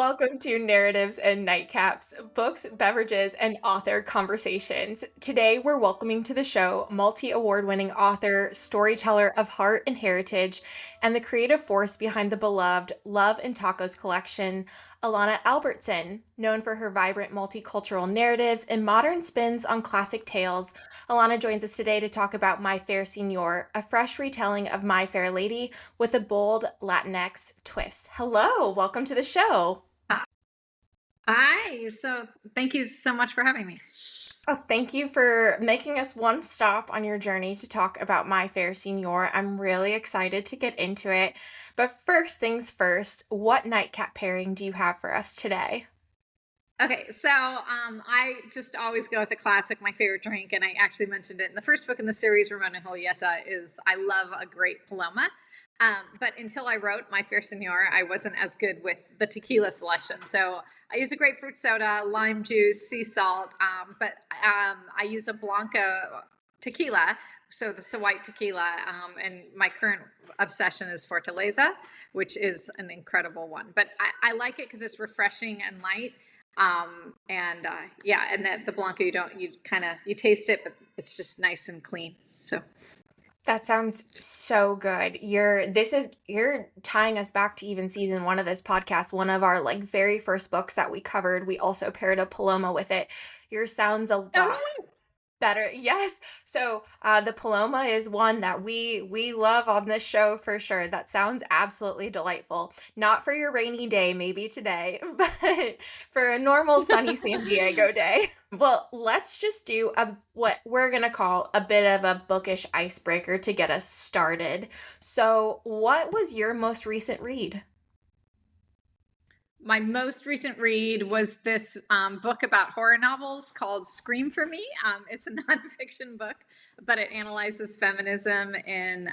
Welcome to Narratives and Nightcaps, books, beverages, and author conversations. Today, we're welcoming to the show multi-award winning author, storyteller of heart and heritage, and the creative force behind the beloved Love and Tacos collection, Alana Albertson. Known for her vibrant multicultural narratives and modern spins on classic tales, Alana joins us today to talk about My Fair Senor, a fresh retelling of My Fair Lady with a bold Latinx twist. Hello, welcome to the show. Hi. So thank you so much for having me. Oh, thank you for making us one stop on your journey to talk about My Fair Senor. I'm really excited to get into it. But first things first, what nightcap pairing do you have for us today? Okay, so I just always go with the classic, my favorite drink, and I actually mentioned it in the first book in the series, Ramona Julieta, is I love a great Paloma. But until I wrote My Fair Senor, I wasn't as good with the tequila selection. So I use a grapefruit soda, lime juice, sea salt, but I use a Blanco tequila. So this is a white tequila, and my current obsession is Fortaleza, which is an incredible one. But I like it because it's refreshing and light. And yeah, and that the Blanco, you taste it, but it's just nice and clean. So That sounds so good. You're tying us back to even season one of this podcast. One of our very first books that we covered, we also paired a Paloma with it. Yours sounds a oh, lot better. Yes. So the Paloma is one that we love on this show for sure. That sounds absolutely delightful. Not for your rainy day, maybe today, but for a normal sunny San Diego day. Well, let's just do what we're gonna call a bit of a bookish icebreaker to get us started. So, what was your most recent read? my most recent read was this book about horror novels called Scream for Me. It's a nonfiction book, but it analyzes feminism in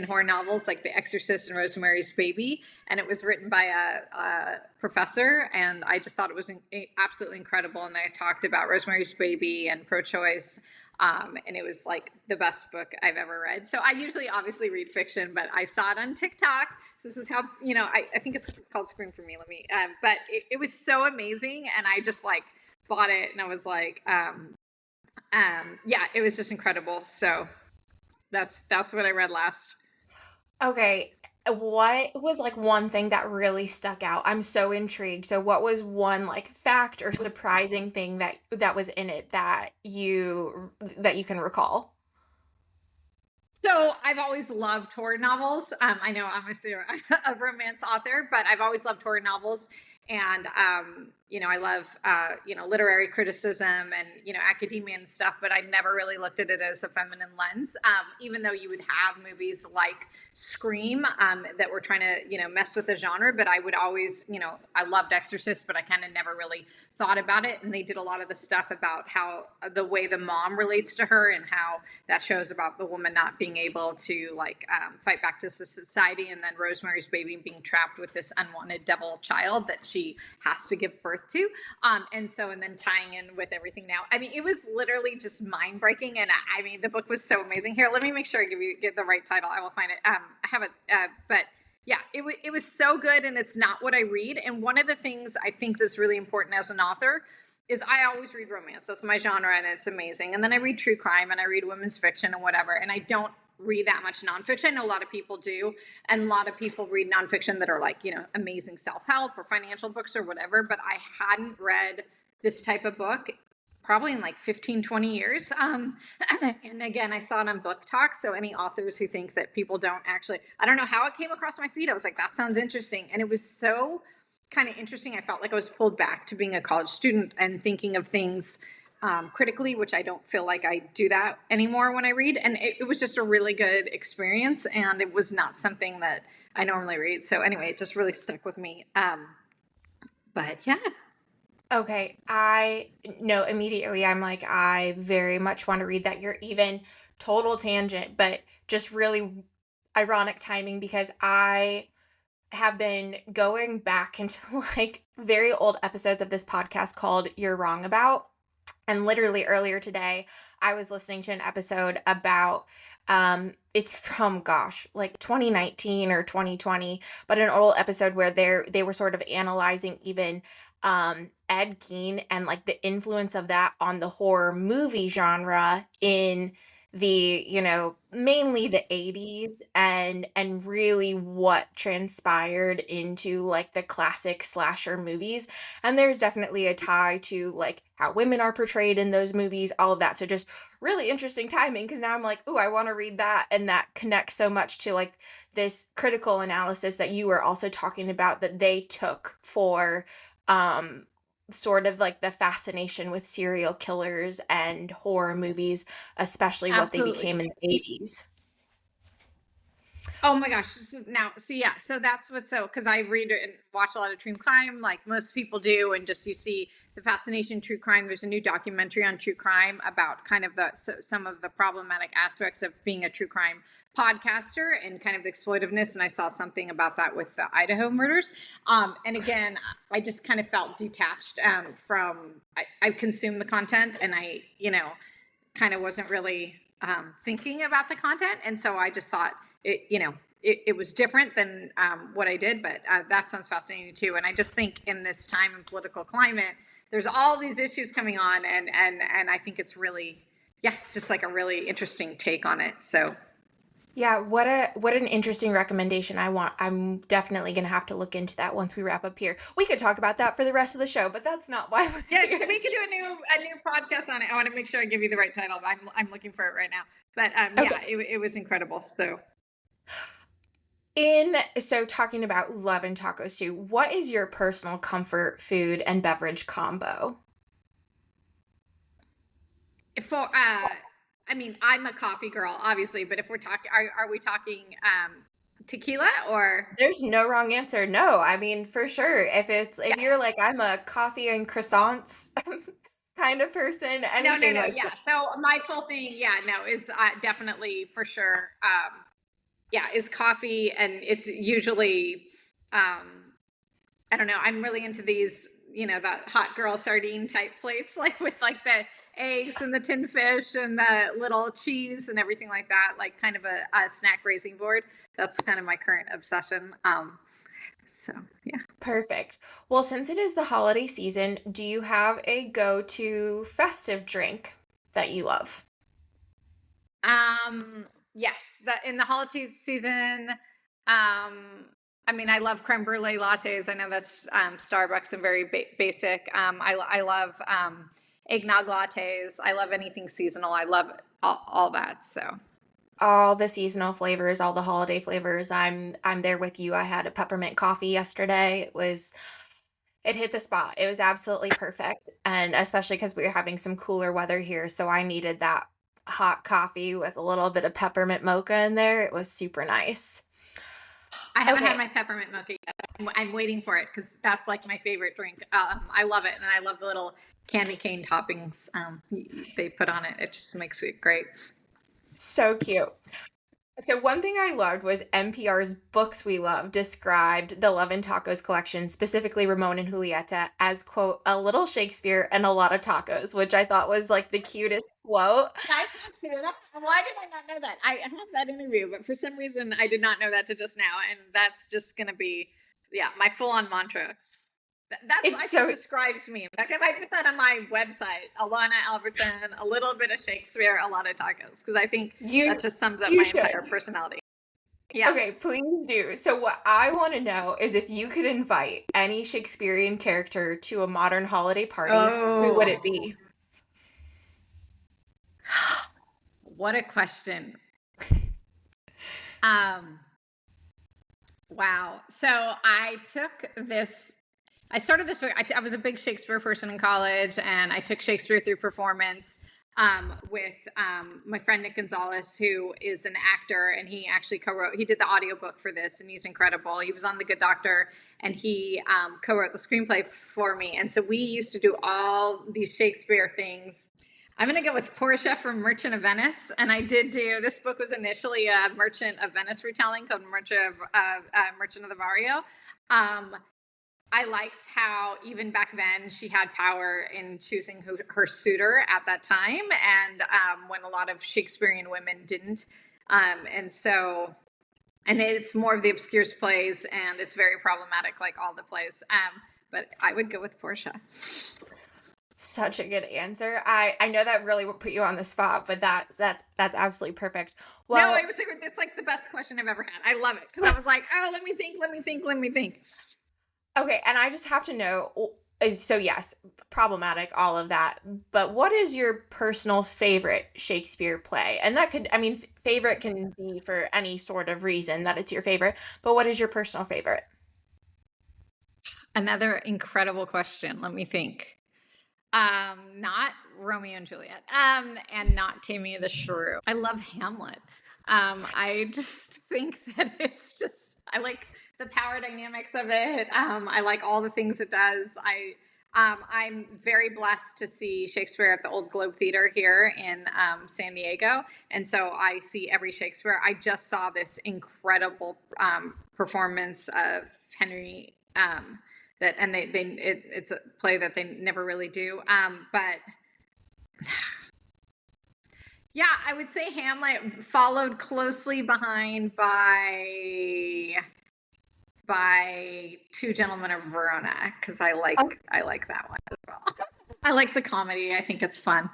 horror novels like The Exorcist and Rosemary's Baby. And it was written by a professor, and I just thought it was absolutely incredible. And they talked about Rosemary's Baby and pro-choice. And it was like the best book I've ever read. So I usually obviously read fiction, but I saw it on TikTok. So this is how, I think it's called Scream for Me. But it was so amazing. And I just bought it, and I was yeah, it was just incredible. So that's what I read last. Okay, what was one thing that really stuck out? I'm so intrigued. So what was one fact or surprising thing that was in it that you can recall? So I've always loved horror novels. I know I'm a romance author, but I've always loved horror novels. And, I love, literary criticism and, academia and stuff, but I never really looked at it as a feminine lens. Even though you would have movies like Scream that were trying to, mess with the genre, but I would always, I loved Exorcist, but I kind of never really thought about it. And they did a lot of the stuff about how the way the mom relates to her, and how that shows about the woman not being able to fight back to society, and then Rosemary's Baby being trapped with this unwanted devil child that she has to give birth to. And then tying in with everything now. I mean, it was literally just mind breaking. And I mean, the book was so amazing. Here, let me make sure I get the right title. I will find it. I have it, but yeah, it was so good, and it's not what I read. And one of the things I think that's really important as an author is I always read romance. That's my genre, and it's amazing. And then I read true crime, and I read women's fiction and whatever. And I don't read that much nonfiction. I know a lot of people do, and a lot of people read nonfiction that are amazing self-help or financial books or whatever. But I hadn't read this type of book probably in 15, 20 years. And again, I saw it on Book Talk. So any authors who think that people don't actually, I don't know how it came across my feed. I was like, that sounds interesting. And it was so kind of interesting. I felt like I was pulled back to being a college student and thinking of things critically, which I don't feel like I do that anymore when I read. And it was just a really good experience. And it was not something that I normally read. So anyway, it just really stuck with me. But yeah. Okay, I know immediately. I'm like, I very much want to read that. You're even total tangent, but just really ironic timing because I have been going back into very old episodes of this podcast called You're Wrong About. And literally earlier today, I was listening to an episode about it's from gosh, like 2019 or 2020, but an old episode where they were sort of analyzing even Ed Gein and like the influence of that on the horror movie genre in the, mainly the 80s, and really what transpired into like the classic slasher movies. And there's definitely a tie to like how women are portrayed in those movies, all of that. So just really interesting timing, because now I'm like, oh, I want to read that. And that connects so much to like this critical analysis that you were also talking about that they took for um sort of like the fascination with serial killers and horror movies, especially what they Absolutely. became in the 80s. Oh my gosh. Now, so yeah, so that's because I read and watch a lot of true crime, like most people do. And just you see the fascination in true crime. There's a new documentary on true crime about kind of some of the problematic aspects of being a true crime podcaster and kind of the exploitiveness. And I saw something about that with the Idaho murders. And again, I just kind of felt detached I consumed the content, and I, kind of wasn't really thinking about the content. And so I just thought, it was different than what I did, but that sounds fascinating too. And I just think in this time and political climate, there's all these issues coming on, and I think it's really, just like a really interesting take on it. So Yeah, what an interesting recommendation. I'm definitely gonna have to look into that once we wrap up here. We could talk about that for the rest of the show, but that's not why we're yes, here. we could do a new podcast on it. I want to make sure I give you the right title. I'm looking for it right now. But Okay. it was incredible. So So talking about love and taco stew, what is your personal comfort food and beverage combo? for I mean, I'm a coffee girl, obviously, but if we're talking, are we talking tequila or? There's no wrong answer. No, I mean for sure. If Yeah. you're like I'm a coffee and croissants kind of person, No, no, anything no. like Yeah. So my full thing, no, is definitely for sure. Is coffee, and it's usually, um, I don't know. I'm really into these, the hot girl sardine type plates, like with like the eggs and the tin fish and the little cheese and everything like that, like kind of a snack raising board. That's kind of my current obsession. So yeah. perfect. Well, since it is the holiday season, do you have a go-to festive drink that you love? Yes, that in the holiday season, I mean, I love creme brulee lattes. I know that's Starbucks and very basic. I love eggnog lattes. I love anything seasonal. I love all that. So All the seasonal flavors, all the holiday flavors. I'm there with you. I had a peppermint coffee yesterday. It hit the spot. It was absolutely perfect. And especially because we were having some cooler weather here, so I needed that hot coffee with a little bit of peppermint mocha in there. It was super nice. I haven't had Okay. my peppermint mocha yet. I'm waiting for it because that's like my favorite drink. I love it, and I love the little candy cane toppings they put on it. It just makes it great. So cute. So one thing I loved was NPR's Books We Love described the Love and Tacos collection, specifically Ramon and Julieta, as quote, a little Shakespeare and a lot of tacos, which I thought was like the cutest quote. I should see that. Why did I not know that? I have that interview, but for some reason I did not know that to just now, and that's just going to be, my full-on mantra. That's, I It's think, so describes me. Like if I put that on my website, Alana Albertson, a little bit of Shakespeare, a lot of tacos, because I think that you just sums up you my should. entire personality. Yeah. Okay, please do. So what I want to know is if you could invite any Shakespearean character to a modern holiday party, who would Oh, it be? what a question. Um, wow. So I started this book. I was a big Shakespeare person in college, and I took Shakespeare through performance with my friend Nick Gonzalez, who is an actor, and he actually he did the audiobook for this, and he's incredible. He was on The Good Doctor, and he co-wrote the screenplay for me. And so we used to do all these Shakespeare things. I'm going to go with Portia from Merchant of Venice. And I did this book was initially a Merchant of Venice retelling called Merchant of the Vario. Um, I liked how even back then she had power in choosing her suitor at that time, and when a lot of Shakespearean women didn't. And so, and it's more of the obscure plays, and it's very problematic, like all the plays. But I would go with Portia. Such a good answer. I know that really would put you on the spot, but that's absolutely perfect. No, Well, it's like the best question I've ever had. I love it because I was like, oh, let me think, let me think, let me think. okay, and I just have to know, so yes, problematic, all of that, but what is your personal favorite Shakespeare play? And that could, I mean, favorite can be for any sort of reason that it's your favorite, but what is your personal favorite? Another incredible question. Let me think. Not Romeo and Juliet. And not Taming of the Shrew. I love Hamlet. I just think that it's just I like the power dynamics of it. I like all the things it does. I'm very blessed to see Shakespeare at the Old Globe Theater here in San Diego, and so I see every Shakespeare. I just saw this incredible performance of Henry. That and it's a play that they never really do. But yeah, I would say Hamlet, followed closely behind by Two Gentlemen of Verona, because I like that one as well. I like the comedy. I think it's fun.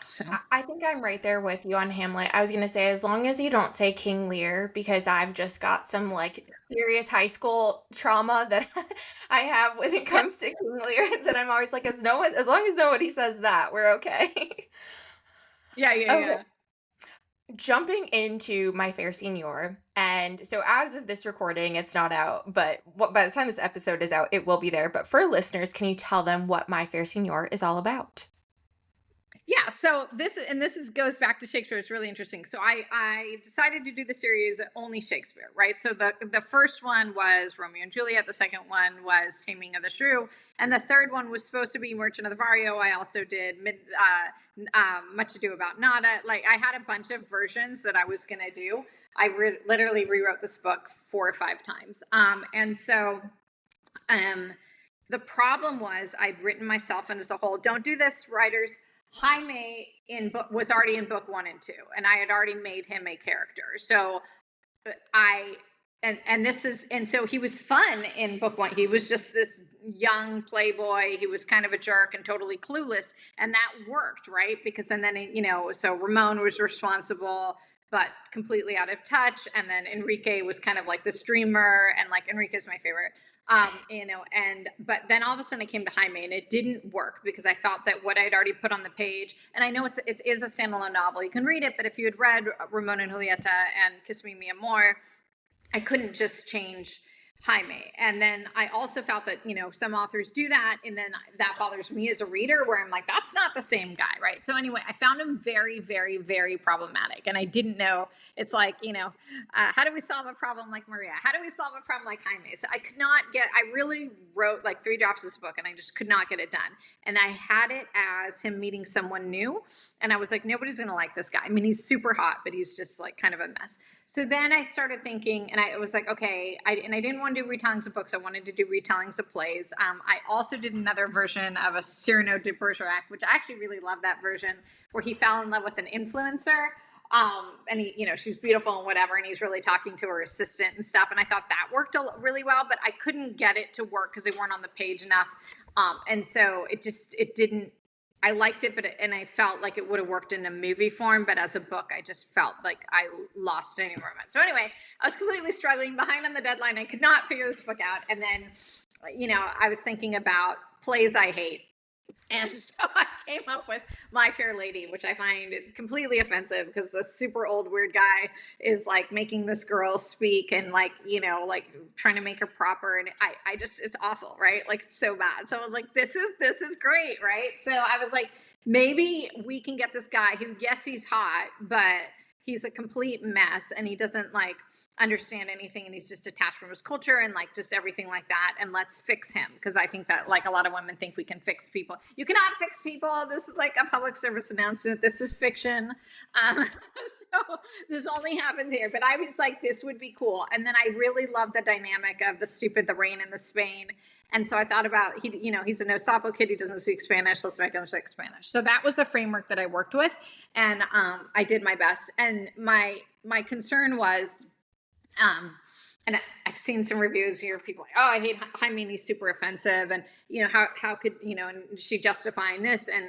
So I think I'm right there with you on Hamlet. I was gonna say, as long as you don't say King Lear, because I've just got some like serious high school trauma that I have when it yeah, comes to King Lear, that I'm always like, as long as nobody says that, we're okay. yeah, yeah, Okay, yeah. jumping into My Fair Senior, and so as of this recording, it's not out, but by the time this episode is out, it will be there. But for listeners, can you tell them what My Fair Senior is all about? Yeah, so this goes back to Shakespeare. It's really interesting. So I decided to do the series only Shakespeare, right? So the first one was Romeo and Juliet, the second one was Taming of the Shrew, and the third one was supposed to be Merchant of the Vario. I also did Much Ado About Nada. Like I had a bunch of versions that I was gonna do. Literally rewrote this book 4 or 5 times, and so um, the problem was I'd written myself in as a whole. Don't do this, writers. Jaime in book was already in book 1 and 2, and I had already made him a character. So I and this is and so he was fun in book 1. He was just this young playboy. He was kind of a jerk and totally clueless, and that worked, right? Because and then so Ramon was responsible but completely out of touch, and then Enrique was kind of like the streamer, and like Enrique's my favorite. And but then all of a sudden it came to Jaime, and it didn't work because I felt that what I'd already put on the page, and I know it is a standalone novel, you can read it, but if you had read Ramon and Julieta and Kiss Me Mi Amor, I couldn't just change Jaime. And then I also felt that, some authors do that. And then that bothers me as a reader where I'm like, that's not the same guy. Right. So anyway, I found him very, very, very problematic. And I didn't know, it's like, how do we solve a problem like Maria? How do we solve a problem like Jaime? So I really wrote like 3 drafts of this book and I just could not get it done. And I had it as him meeting someone new. And I was like, nobody's going to like this guy. I mean, he's super hot, but he's just like kind of a mess. So then I started thinking, and I was like, okay, I didn't want to do retellings of books. I wanted to do retellings of plays. I also did another version of a Cyrano de Bergerac, which I actually really love that version, where he fell in love with an influencer. And she's beautiful and whatever, and he's really talking to her assistant and stuff. And I thought that worked really well, but I couldn't get it to work because they weren't on the page enough. And so it didn't. I liked it, and I felt like it would have worked in a movie form, but as a book, I just felt like I lost any romance. So anyway, I was completely struggling, behind on the deadline. I could not figure this book out. And then, I was thinking about plays I hate. And so I came up with My Fair Lady, which I find completely offensive because the super old weird guy is like making this girl speak and like trying to make her proper, and I just it's awful, right? Like it's so bad. So I was like, this is great, right? So I was like, maybe we can get this guy who, yes, he's hot, but he's a complete mess and he doesn't like understand anything, and he's just detached from his culture and like just everything like that, and let's fix him, because I think that like a lot of women think we can fix people. You cannot fix people. This is like a public service announcement. This is fiction. So this only happens here, but I was like, this would be cool. And then I really love the dynamic of the stupid, the rain, and the Spain. And so I thought about, he's a no sapo kid. He doesn't speak Spanish. Let's make him speak Spanish. So that was the framework that I worked with. And I did my best. And my concern was, and I've seen some reviews here of people like, oh, I hate Jaime, he's super offensive. And, how could, and she justifying this? And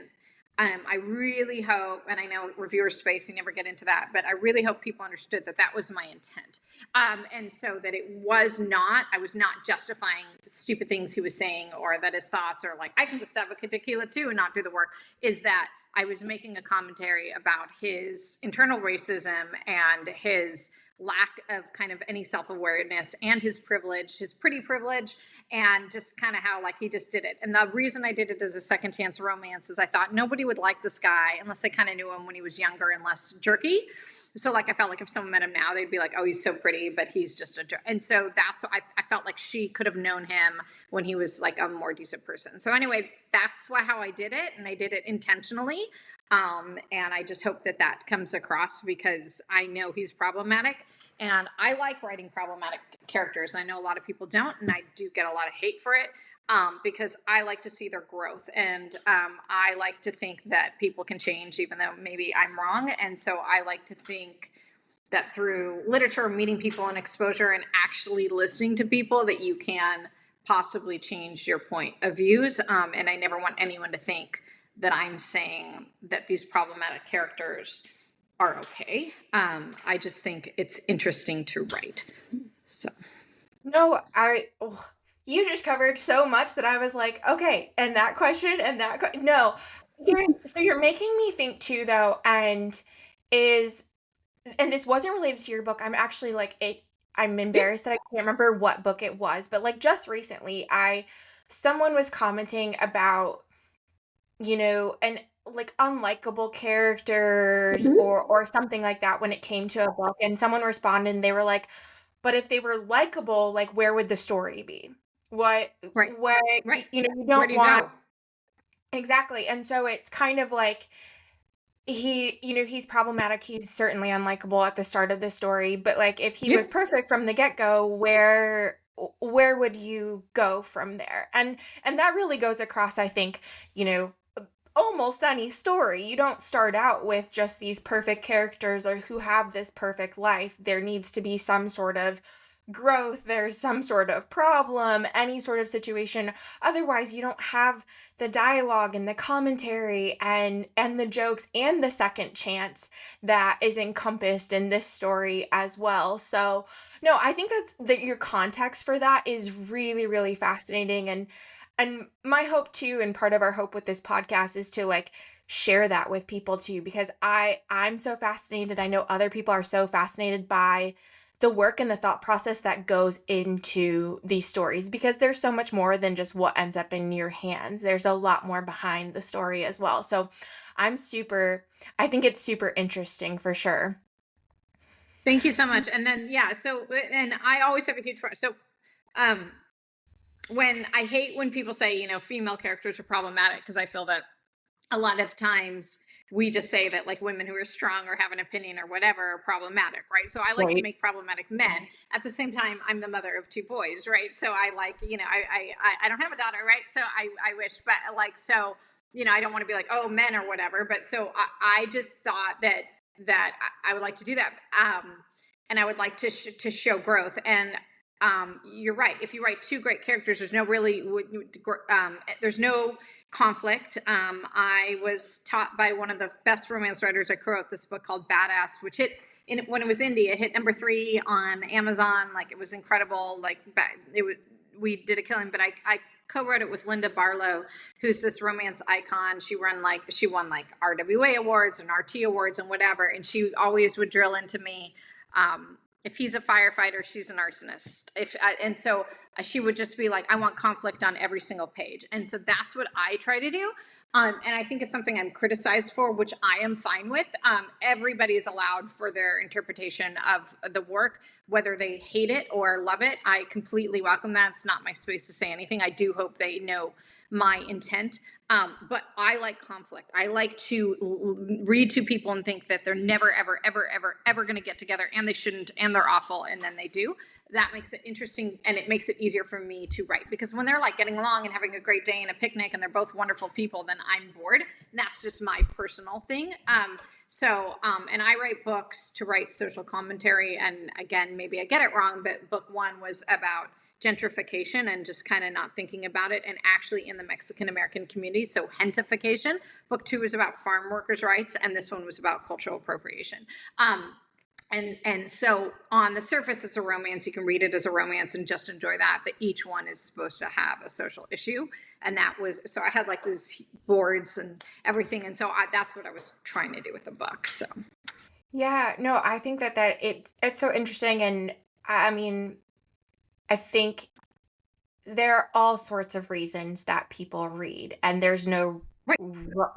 I really hope, and I know reviewer space, you never get into that, but I really hope people understood that that was my intent. And so that I was not justifying stupid things he was saying, or that his thoughts are like, I can just have a tequila too and not do the work, is that I was making a commentary about his internal racism and his lack of kind of any self-awareness and his privilege, his pretty privilege, and just kind of how like he just did it. And the reason I did it as a second chance romance is I thought nobody would like this guy unless they kind of knew him when he was younger and less jerky. So like I felt like if someone met him now, they'd be like, oh, he's so pretty, but he's just a jerk. And so that's what I felt like she could have known him when he was like a more decent person. So anyway, that's how I did it, and I did it intentionally. And I just hope that comes across, because I know he's problematic, and I like writing problematic characters. I know a lot of people don't, and I do get a lot of hate for it, because I like to see their growth, and I like to think that people can change, even though maybe I'm wrong. And so I like to think that through literature, meeting people and exposure, and actually listening to people, that you can possibly change your point of views. And I never want anyone to think that I'm saying that these problematic characters are okay. I just think it's interesting to write. So No, you just covered so much that I was like, okay, and that question and no. So you're making me think too, though, and this wasn't related to your book. I'm actually like I'm embarrassed that I can't remember what book it was, but like just recently, someone was commenting about, and like unlikable characters or something like that when it came to a book, and someone responded and they were like, but if they were likable, like where would the story be? What right, you where don't do you want go? exactly. And so it's kind of like he's problematic, he's certainly unlikable at the start of the story, but like if he was Yep. perfect from the get-go, where would you go from there? And that really goes across, I think, almost any story. You don't start out with just these perfect characters or who have this perfect life. There needs to be some sort of growth, there's some sort of problem, any sort of situation. Otherwise, you don't have the dialogue and the commentary and the jokes and the second chance that is encompassed in this story as well. So, no, I think that your context for that is really, really fascinating. And my hope too, and part of our hope with this podcast, is to like share that with people too, because I'm so fascinated. I know other people are so fascinated by the work and the thought process that goes into these stories, because there's so much more than just what ends up in your hands. There's a lot more behind the story as well. So I think it's super interesting for sure. Thank you so much. And then, yeah, so, and I always have a huge problem. So, um, when I hate when people say, female characters are problematic, because I feel that a lot of times we just say that like women who are strong or have an opinion or whatever are problematic, right? So I like to Right. make problematic men. At the same time, I'm the mother of two boys, right? So I like, I don't have a daughter, right? So I wish, but like, so, I don't want to be like, oh, men or whatever. But so I just thought that I would like to do that. And I would like to show growth. And you're right. If you write two great characters, there's no conflict. I was taught by one of the best romance writers. I wrote this book called Badass, which when it was indie, it hit number 3 on Amazon. Like, it was incredible. Like, we did a killing, but I co-wrote it with Linda Barlow, who's this romance icon. She won like RWA awards and RT awards and whatever. And she always would drill into me, if he's a firefighter, she's an arsonist. And so she would just be like, I want conflict on every single page. And so that's what I try to do. And I think it's something I'm criticized for, which I am fine with. Everybody is allowed for their interpretation of the work, whether they hate it or love it. I completely welcome that. It's not my space to say anything. I do hope they know my intent. But I like conflict. I like to read to people and think that they're never, ever, ever, ever, ever going to get together, and they shouldn't, and they're awful, and then they do. That makes it interesting, and it makes it easier for me to write, because when they're like getting along and having a great day and a picnic and they're both wonderful people, then I'm bored. And that's just my personal thing. And I write books to write social commentary. And again, maybe I get it wrong, but book one was about gentrification and just kind of not thinking about it, and actually in the Mexican American community. So gentrification. Book two was about farm workers' rights, and this one was about cultural appropriation. And so on the surface, it's a romance. You can read it as a romance and just enjoy that. But each one is supposed to have a social issue. And that was, so I had like these boards and everything. And so that's what I was trying to do with the book. So, Yeah, no, I think that it's so interesting, and I mean, I think there are all sorts of reasons that people read, and right,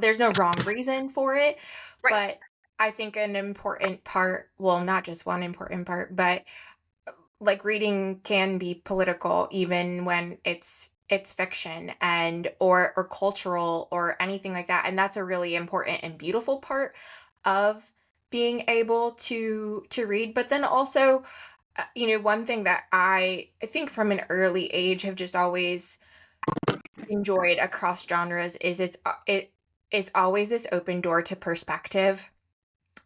there's no wrong reason for it, right. but I think an important part, well, not just one important part, but like reading can be political even when it's fiction and or cultural or anything like that, and that's a really important and beautiful part of being able to read. But then also, one thing that I think from an early age have just always enjoyed across genres is it is always this open door to perspective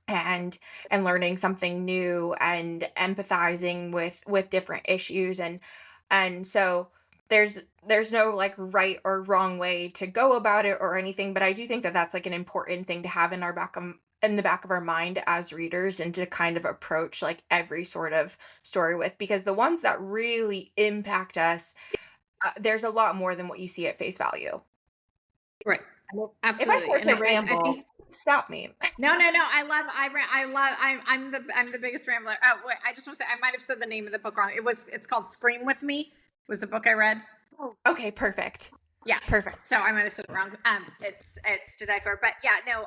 and learning something new and empathizing with different issues, and so there's no like right or wrong way to go about it or anything, but I do think that that's like an important thing to have in the back of our mind as readers, and to kind of approach like every sort of story with, because the ones that really impact us, there's a lot more than what you see at face value. Right. Well, if I Absolutely. start And to I ramble, think, stop me. no, I'm the biggest rambler. Oh, wait, I just want to say, I might've said the name of the book wrong. It's called Scream With Me, was the book I read. Oh, okay, perfect. Yeah. Perfect. So I might have said it wrong. It's To Die For, but yeah, no.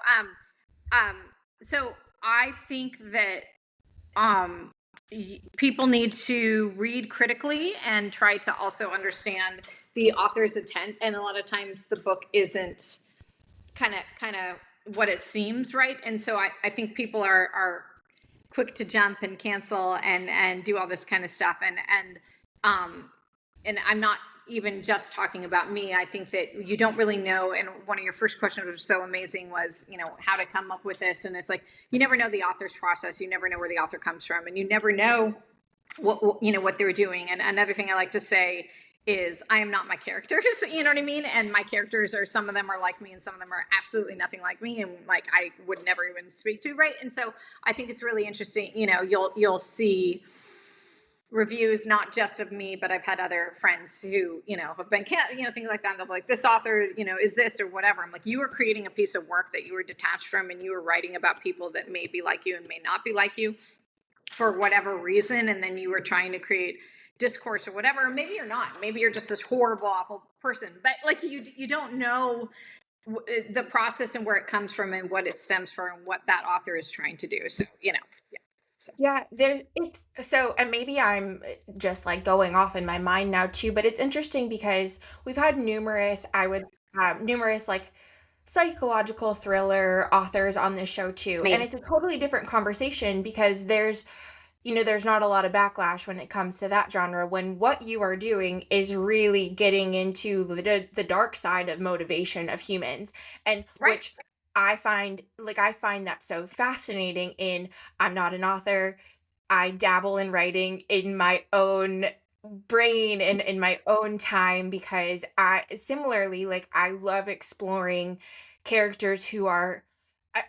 Um, so I think that um, people need to read critically and try to also understand the author's intent. And a lot of times the book isn't kind of what it seems, right? And so I think people are quick to jump and cancel and do all this kind of stuff. Um and I'm not even just talking about me. I think that you don't really know. And one of your first questions was so amazing, was, how to come up with this. And it's like, you never know the author's process. You never know where the author comes from, and you never know what they were doing. And another thing I like to say is, I am not my characters. You know what I mean? And my characters are, some of them are like me and some of them are absolutely nothing like me, and like I would never even speak to, right? And so I think it's really interesting. You'll see reviews not just of me, but I've had other friends who have been things like that. They'll be like, this author is this or whatever. I'm like, you were creating a piece of work that you were detached from, and you were writing about people that may be like you and may not be like you for whatever reason, and then you were trying to create discourse or whatever. Maybe you're not. Maybe you're just this horrible, awful person. But like, you don't know the process and where it comes from and what it stems from and what that author is trying to do. So yeah. So Yeah, there it's so, and maybe I'm just like going off in my mind now too, but it's interesting because we've had numerous like psychological thriller authors on this show too. And amazing. it's a totally different conversation because there's not a lot of backlash when it comes to that genre, when what you are doing is really getting into the dark side of motivation of humans, and Right. which I find that so fascinating. I'm not an author. I dabble in writing in my own brain and in my own time, because I similarly, like, I love exploring characters who are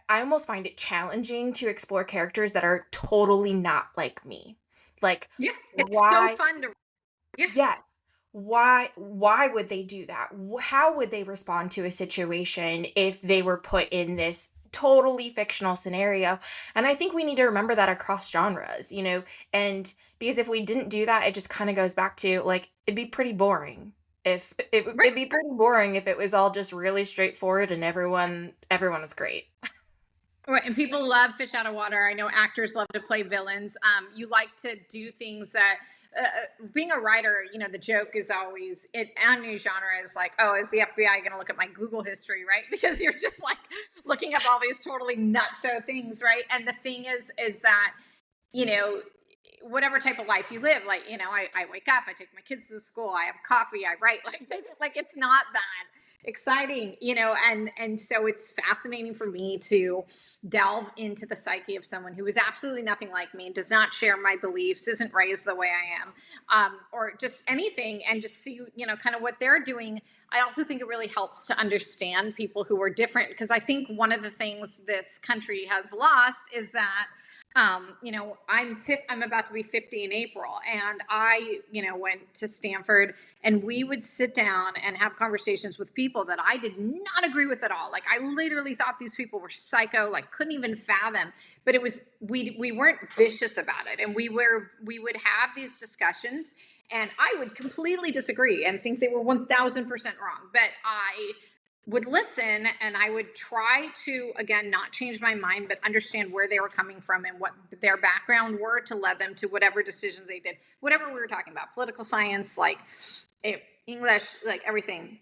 I almost find it challenging to explore characters that are totally not like me. Like, Yeah. It's so why fun to, yeah. yes. Why would they do that? How would they respond to a situation if they were put in this totally fictional scenario? And I think we need to remember that across genres, and because if we didn't do that, it just kind of goes back to like it'd be pretty boring. If Right. it'd be pretty boring if it was all just really straightforward and everyone was great. Right, and people love fish out of water. I know actors love to play villains. You like to do things that, being a writer, the joke is always it. Any genre is like, oh, is the FBI going to look at my Google history, right? Because you're just like looking up all these totally nutso things, right? And the thing is that you know, whatever type of life you live, like, I wake up, I take my kids to school, I have coffee, I write, like it's not that exciting, and so it's fascinating for me to delve into the psyche of someone who is absolutely nothing like me, does not share my beliefs, isn't raised the way I am, or just anything, and just see, kind of what they're doing. I also think it really helps to understand people who are different, because I think one of the things this country has lost is that I'm about to be 50 in April, and I, went to Stanford, and we would sit down and have conversations with people that I did not agree with at all. Like, I literally thought these people were psycho, like couldn't even fathom, but it was, we weren't vicious about it. And we would have these discussions, and I would completely disagree and think they were 1000% wrong. But I would listen, and I would try to, again, not change my mind, but understand where they were coming from and what their background were to lead them to whatever decisions they did, whatever we were talking about, political science, like English, like everything.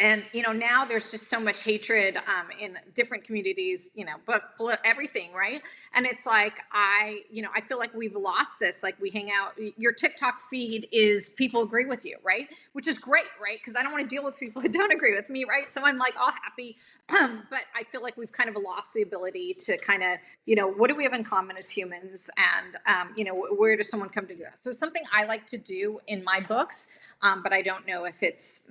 And now there's just so much hatred in different communities, book, everything, right? And it's like I feel like we've lost this. Like, we hang out, your TikTok feed is people agree with you, right? Which is great, right? Because I don't want to deal with people who don't agree with me, right? So I'm like all happy, but I feel like we've kind of lost the ability to kind of, what do we have in common as humans, and where does someone come to do that? So it's something I like to do in my books, but I don't know if it's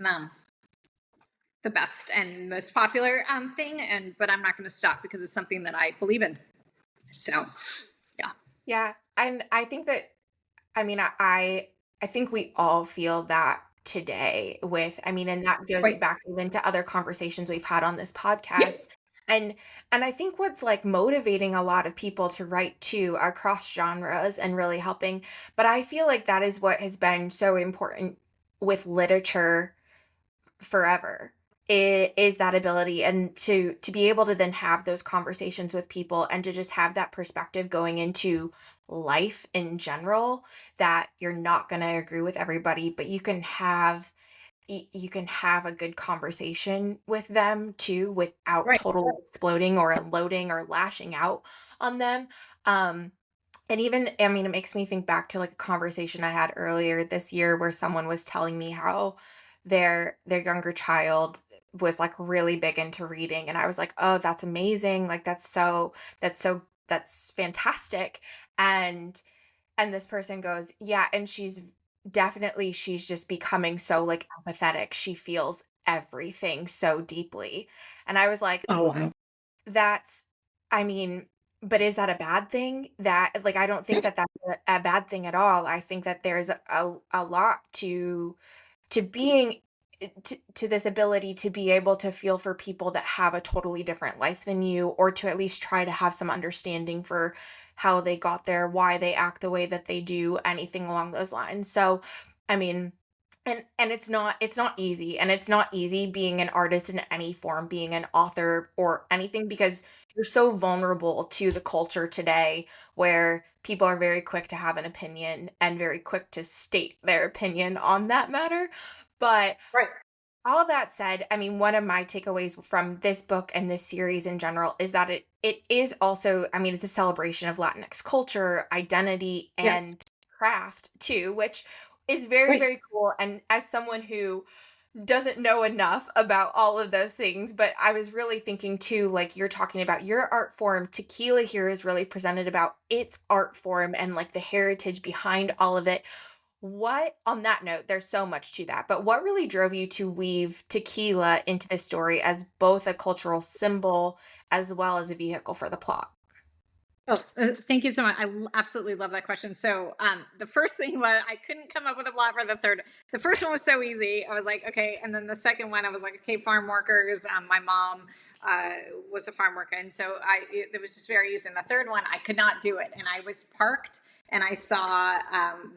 the best and most popular thing, but I'm not going to stop because it's something that I believe in. So yeah. Yeah, and I think that I mean, I think we all feel that today with and that goes Right. back even to other conversations we've had on this Yep. podcast. And I think what's like motivating a lot of people to write too are cross genres and really helping. But I feel like that is what has been so important with literature forever. Is that ability and to be able to then have those conversations with people and to just have that perspective going into life in general, that you're not going to agree with everybody, but you can have a good conversation with them too without Right. totally exploding or unloading or lashing out on them. um and even, it makes me think back to like a conversation I had earlier this year where someone was telling me how their younger child was like really big into reading, and I was like, "Oh, that's amazing. Like that's fantastic." And this person goes, "Yeah, and she's just becoming so like empathetic. She feels everything so deeply." And I was like, Oh wow. that's I mean, but is that a bad thing? That like, I don't think that that's a bad thing at all. I think that there's a lot to being to this ability to be able to feel for people that have a totally different life than you, or to at least try to have some understanding for how they got there, why they act the way that they do, anything along those lines. So, I mean, and it's not easy, and it's not easy being an artist in any form, being an author or anything, because you're so vulnerable to the culture today where people are very quick to have an opinion and very quick to state their opinion on that matter. But Right. all of that said, one of my takeaways from this book and this series in general is that it is also, it's a celebration of Latinx culture, identity, Yes. and craft too, which is very, Right. very cool. And as someone who doesn't know enough about all of those things, but I was really thinking too, like you're talking about your art form, tequila here is really presented about its art form and like the heritage behind all of it. What, on that note, there's so much to that, but what really drove you to weave tequila into the story as both a cultural symbol as well as a vehicle for the plot? Oh, thank you so much. Absolutely love that question. So, the first thing was I couldn't come up with a plot for the third. The first one was so easy. I was like, okay, and then the second one, I was like, okay, farm workers. My mom uh, was a farm worker, and so it was just very easy. And the third one, I could not do it, and I was parked and I saw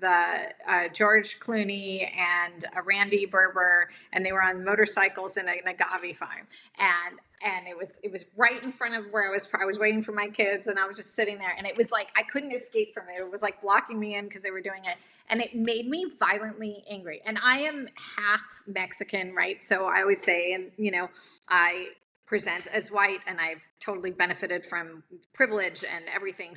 the George Clooney and Randy Berber, and they were on motorcycles in an agave farm, and it was right in front of where I was waiting for my kids, and I was just sitting there, and it was like I couldn't escape from it. It was like blocking me in because they were doing it, and it made me violently angry. And I am half Mexican, right? So I always say, and I present as white, and I've totally benefited from privilege and everything.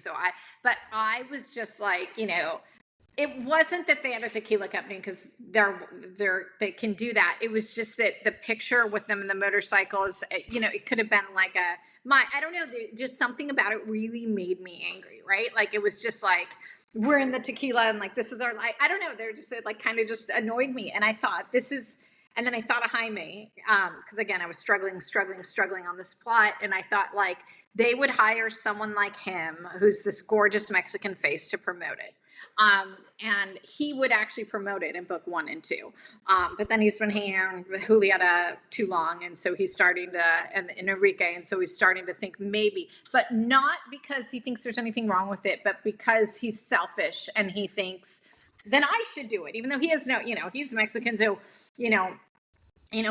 But I was just like, it wasn't that they had a tequila company, because they can do that. It was just that the picture with them in the motorcycles, it could have been like I don't know, just something about it really made me angry, right? Like, it was just like, we're in the tequila, and like, this is our life. I don't know. They're just like, kind of just annoyed me. And I thought, and then I thought of Jaime, because again, I was struggling on this plot. And I thought, like, they would hire someone like him, who's this gorgeous Mexican face, to promote it. And he would actually promote it in book 1 and 2. But then he's been hanging around with Julieta too long. And so he's starting to, and Enrique. And so he's starting to think maybe, but not because he thinks there's anything wrong with it, but because he's selfish, and he thinks, then I should do it, even though he has he's Mexican. So,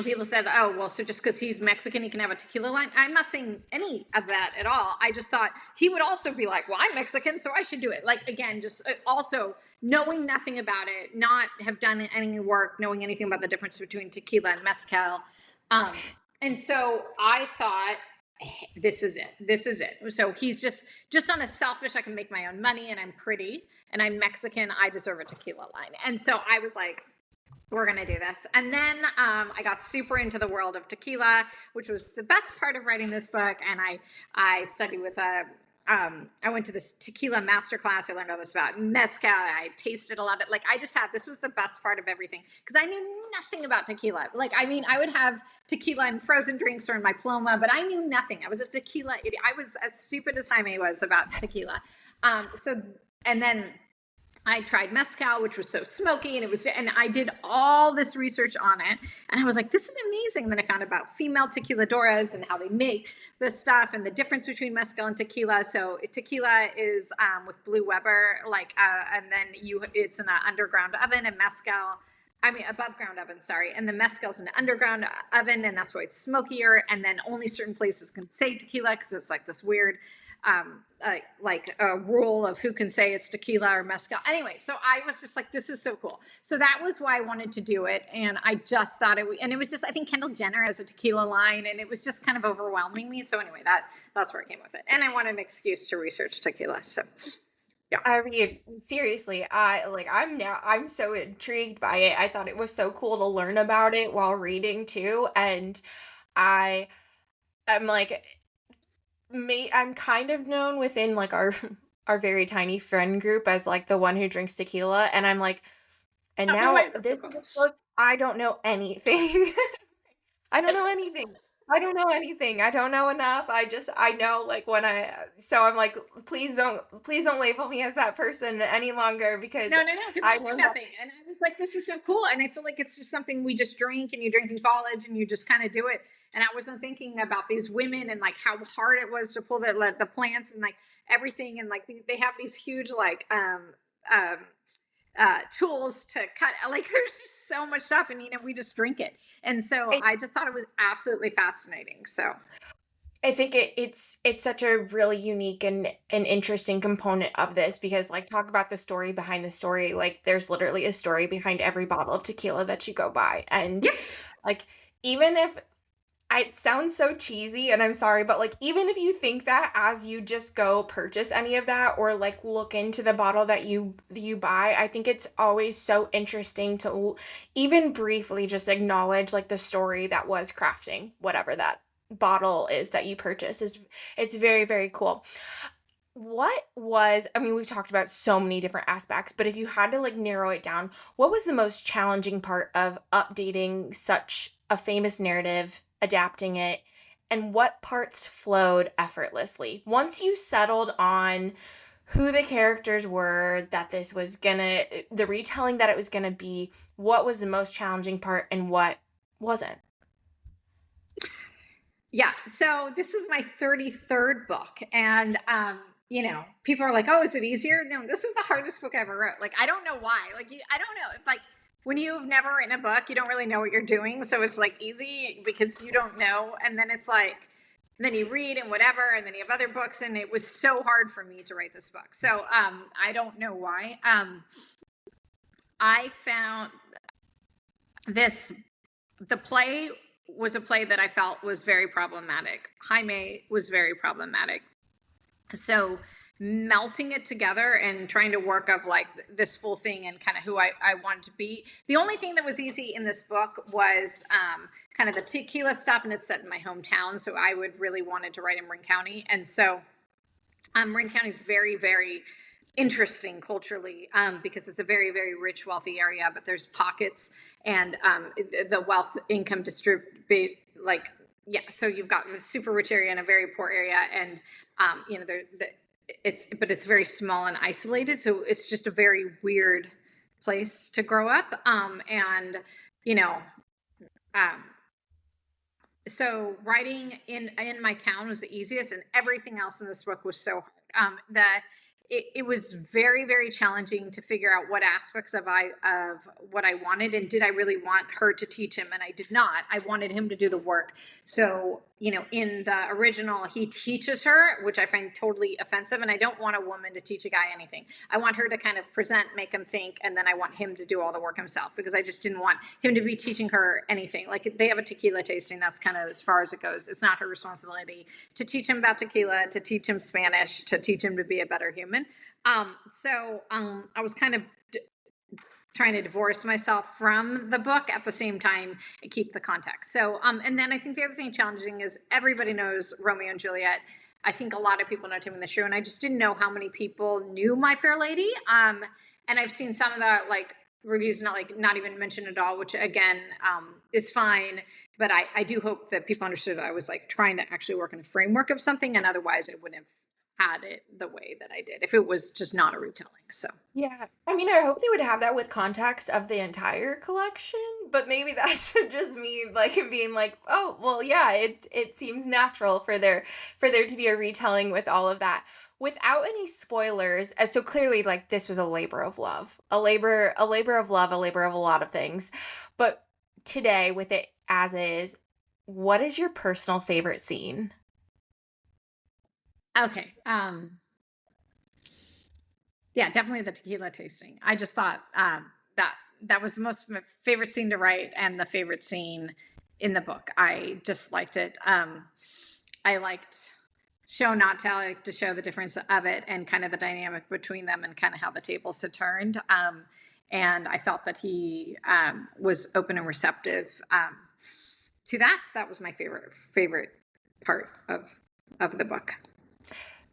people said, oh, well, so just because he's Mexican, he can have a tequila line. I'm not saying any of that at all. I just thought he would also be like, well, I'm Mexican, so I should do it. Like, again, just also knowing nothing about it, not have done any work, knowing anything about the difference between tequila and mezcal. And so I thought, hey, this is it. So he's just on a selfish, I can make my own money, and I'm pretty, and I'm Mexican, I deserve a tequila line. And so I was like, we're going to do this. And then I got super into the world of tequila, which was the best part of writing this book. And I studied with I went to this tequila masterclass. I learned all this about mezcal. I tasted a lot of it. Like, this was the best part of everything, because I knew nothing about tequila. Like, I mean, I would have tequila in frozen drinks or in my Paloma, but I knew nothing. I was a tequila idiot. I was as stupid as Jaime was about tequila. And then I tried mezcal, which was so smoky, and I did all this research on it, and I was like, this is amazing. And then I found about female tequiladoras and how they make this stuff, and the difference between mezcal and tequila. So tequila is with Blue Weber, and then it's in an underground oven, and above ground oven, sorry. And the mezcal's in an underground oven, and that's why it's smokier. And then only certain places can say tequila, because it's like this weird like a rule of who can say it's tequila or mezcal. Anyway, so I was just like, this is so cool. So that was why I wanted to do it. And I just thought and it was just, I think Kendall Jenner has a tequila line, and it was just kind of overwhelming me. So anyway, that's where I came with it. And I wanted an excuse to research tequila. So yeah. I mean, seriously, I'm so intrigued by it. I thought it was so cool to learn about it while reading too. And I'm like, I'm kind of known within like our our very tiny friend group as like the one who drinks tequila, and I'm like, and Oh, no now way, that's this so cool. is just, I don't know anything. I don't know anything. I don't know anything. I don't know enough. I know like when so I'm like, please don't label me as that person any longer, because No, because I I knew know that nothing. And I was like, this is so cool. And I feel like it's just something we just drink, and you drink in college, and you just kind of do it. And I wasn't thinking about these women, and like how hard it was to pull the plants, and like everything. And like they have these huge like um, tools to cut. Like, there's just so much stuff, and we just drink it. And so it, I just thought it was absolutely fascinating. So I think it's such a really unique and an interesting component of this, because like, talk about the story behind the story. Like, there's literally a story behind every bottle of tequila that you go buy. And yep. like, even if it sounds so cheesy, and I'm sorry, but like, even if you think that as you just go purchase any of that, or like look into the bottle that you buy, I think it's always so interesting to even briefly just acknowledge like the story that was crafting whatever that bottle is that you purchase. It's very, very cool. I mean, we've talked about so many different aspects, but if you had to like narrow it down, what was the most challenging part of updating such a famous narrative, adapting it, and what parts flowed effortlessly? Once you settled on who the characters were, that the retelling that it was gonna be, what was the most challenging part and what wasn't? Yeah. So this is my 33rd book. And, people are like, oh, is it easier? No, this was the hardest book I ever wrote. Like, I don't know why. Like, I don't know. If like when you've never written a book, you don't really know what you're doing. So it's like easy because you don't know. And then it's like, then you read and whatever, and then you have other books. And it was so hard for me to write this book. So I don't know why. I found the play was a play that I felt was very problematic. Jaime was very problematic. So melting it together and trying to work of like this full thing and kind of who I wanted to be. The only thing that was easy in this book was kind of the tequila stuff, and it's set in my hometown. So I would really wanted to write in Marin County. And so Marin County is very, very interesting culturally because it's a very, very rich, wealthy area, but there's pockets and the wealth income distribute like, yeah. So you've got the super rich area and a very poor area. And, it's very small and isolated. So it's just a very weird place to grow up. So writing in my town was the easiest, and everything else in this book was so hard. It was very, very challenging to figure out what aspects of what I wanted, and did I really want her to teach him? And I did not. I wanted him to do the work. So, in the original, he teaches her, which I find totally offensive. And I don't want a woman to teach a guy anything. I want her to kind of present, make him think, and then I want him to do all the work himself, because I just didn't want him to be teaching her anything. Like, they have a tequila tasting. That's kind of as far as it goes. It's not her responsibility to teach him about tequila, to teach him Spanish, to teach him to be a better human. I was kind of trying to divorce myself from the book at the same time and keep the context. So, and then I think the other thing challenging is everybody knows Romeo and Juliet. I think a lot of people know Taming the Shrew, and I just didn't know how many people knew My Fair Lady. And I've seen some of the like reviews not even mentioned at all, which again is fine. But I do hope that people understood I was like trying to actually work in a framework of something, and otherwise I wouldn't have had it the way that I did if it was just not a retelling. So Yeah. I mean, I hope they would have that with context of the entire collection, but maybe that's just me like being like, oh, well, yeah, it seems natural for there to be a retelling with all of that. Without any spoilers, so clearly like this was a labor of love. A labor of love, a labor of a lot of things. But today with it as is, what is your personal favorite scene? okay, yeah, definitely the tequila tasting. I just thought that was the most my favorite scene to write, and the favorite scene in the book. I just liked it. I liked show not tell, I like to show the difference of it and kind of the dynamic between them and kind of how the tables had turned. And I felt that he was open and receptive to that. So that was my favorite part of the book.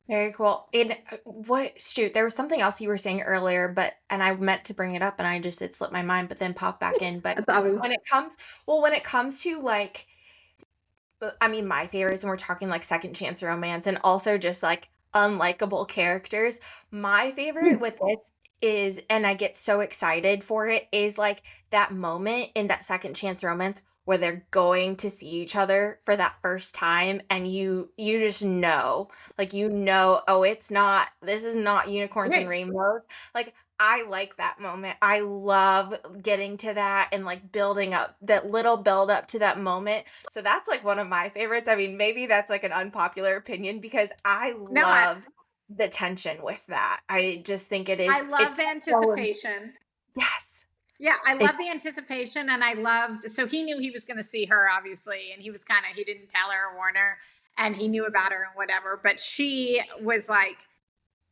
Very cool. And shoot, there was something else you were saying earlier, and I meant to bring it up and it slipped my mind, but then popped back in. But That's always when it comes to like, I mean, my favorites, and we're talking like second chance romance and also just like unlikable characters, my favorite with this is, and I get so excited for it, is like that moment in that second chance romance where they're going to see each other for that first time, and you just know, like, oh, this is not unicorns and right. rainbows. Like, I like that moment. I love getting to that and like building up that little build up to that moment. So that's like one of my favorites. I mean, maybe that's like an unpopular opinion because I No, love the tension with that. I just think I love it's the so, anticipation. yes. Yeah, I It, love the anticipation, and I loved. So he knew he was going to see her, obviously, and he didn't tell her or warn her, and he knew about her and whatever. But she was like,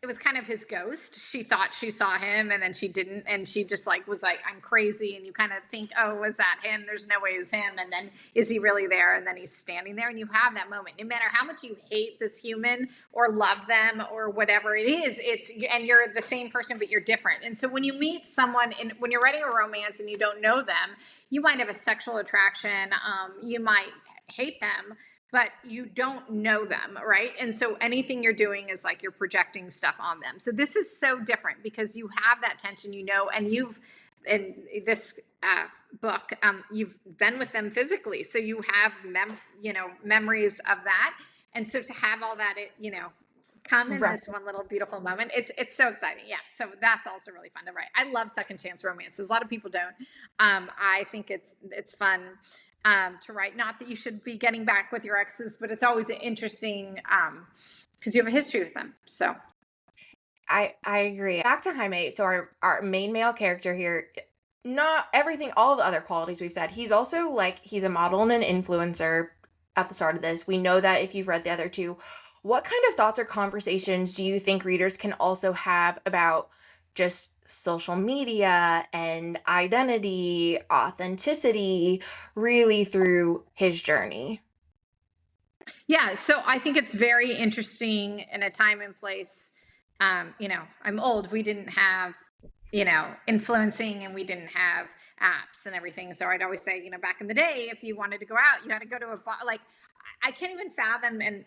it was kind of his ghost. She thought she saw him, and then she didn't, and she just like was like, I'm crazy. And you kind of think, oh, was that him? There's no way it's him. And then is he really there? And then he's standing there, and you have that moment. No matter how much you hate this human or love them or whatever it is, and you're the same person, but you're different. And so when you meet someone, and when you're writing a romance and you don't know them, you might have a sexual attraction. You might hate them, but you don't know them, right? And so anything you're doing is like you're projecting stuff on them. So this is so different because you have that tension, and in this book, you've been with them physically, so you have memories of that. And so to have all that, come in Right. this one little beautiful moment. It's so exciting. Yeah. So that's also really fun to write. I love second chance romances. A lot of people don't. I think it's fun to write. Not that you should be getting back with your exes, but it's always interesting because you have a history with them. So I agree. Back to Jaime. So our main male character here, not everything, all the other qualities we've said. He's also like he's a model and an influencer at the start of this. We know that if you've read the other two. What kind of thoughts or conversations do you think readers can also have about just social media and identity, authenticity, really through his journey? yeah, so I think it's very interesting in a time and place. I'm old. We didn't have, influencing, and we didn't have apps and everything. So I'd always say, back in the day, if you wanted to go out, you had to go to a bar. Like, I can't even fathom, and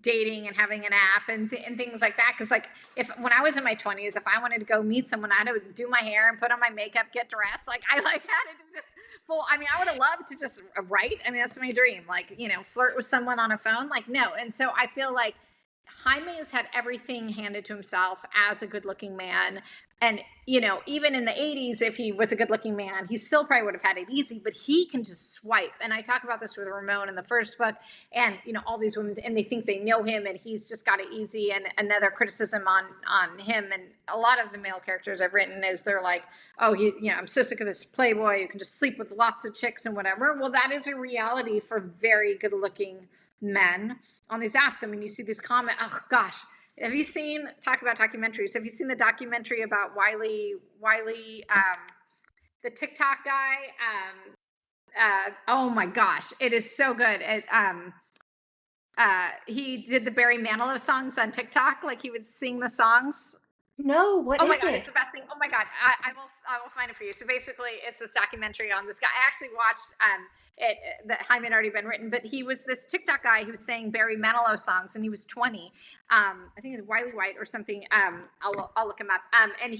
dating and having an app and things like that. Because like, if when I was in my 20s, if I wanted to go meet someone, I had to do my hair and put on my makeup, get dressed. Like, I like had to do this full. I mean, I would have loved to just write. I mean, that's my dream. Like, flirt with someone on a phone. Like, no. And so I feel like Jaime has had everything handed to himself as a good looking man. And, even in the 80s, if he was a good looking man, he still probably would have had it easy, but he can just swipe. And I talk about this with Ramon in the first book, and, all these women, and they think they know him and he's just got it easy. And another criticism on him, and a lot of the male characters I've written, is they're like, oh, I'm so sick of this playboy who can just sleep with lots of chicks and whatever. Well, that is a reality for very good looking men on these apps. I mean, you see these comments. Oh gosh, have you seen, talk about documentaries? Have you seen the documentary about Wiley, the TikTok guy? Oh my gosh, it is so good. He did the Barry Manilow songs on TikTok. Like, he would sing the songs. No, what Oh my is god, it's this? the best thing. Oh my god, I will find it for you. So basically, it's this documentary on this guy. I actually watched it that Jaime had already been written, but he was this TikTok guy who sang Barry Manilow songs, and he was 20. I think it's Wiley White or something. I'll look him up. And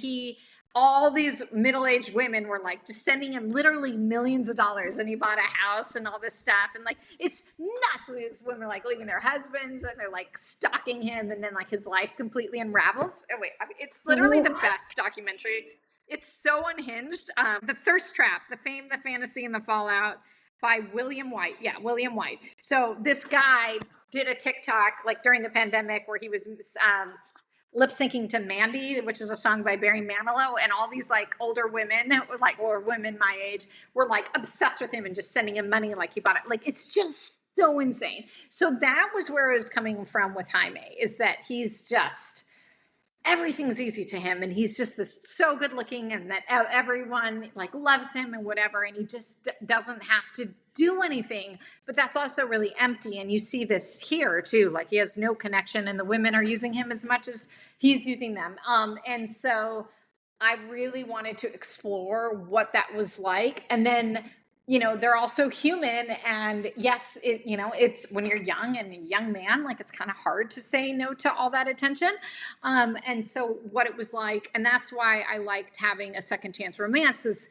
all these middle-aged women were like just sending him literally millions of dollars, and he bought a house and all this stuff, and like, it's nuts. These women are like leaving their husbands, and they're like stalking him, and then like his life completely unravels. Oh wait, I mean, it's literally the best documentary. It's so unhinged. The Thirst Trap: The Fame, the Fantasy, and the Fallout by William White. Yeah, William White. So this guy did a TikTok like during the pandemic where he was lip syncing to Mandy, which is a song by Barry Manilow, and all these like older women, like, or women my age, were like obsessed with him and just sending him money like he bought it. Like, it's just so insane. So that was where it was coming from with Jaime, is that he's just, everything's easy to him, and he's just this so good looking, and that everyone like loves him and whatever, and he just doesn't have to do anything. But that's also really empty, and you see this here too. Like, he has no connection, and the women are using him as much as he's using them. And so I really wanted to explore what that was like. And then, they're also human. And yes, it's when you're young and a young man, like, it's kind of hard to say no to all that attention. And so what it was like, and that's why I liked having a second chance romance, is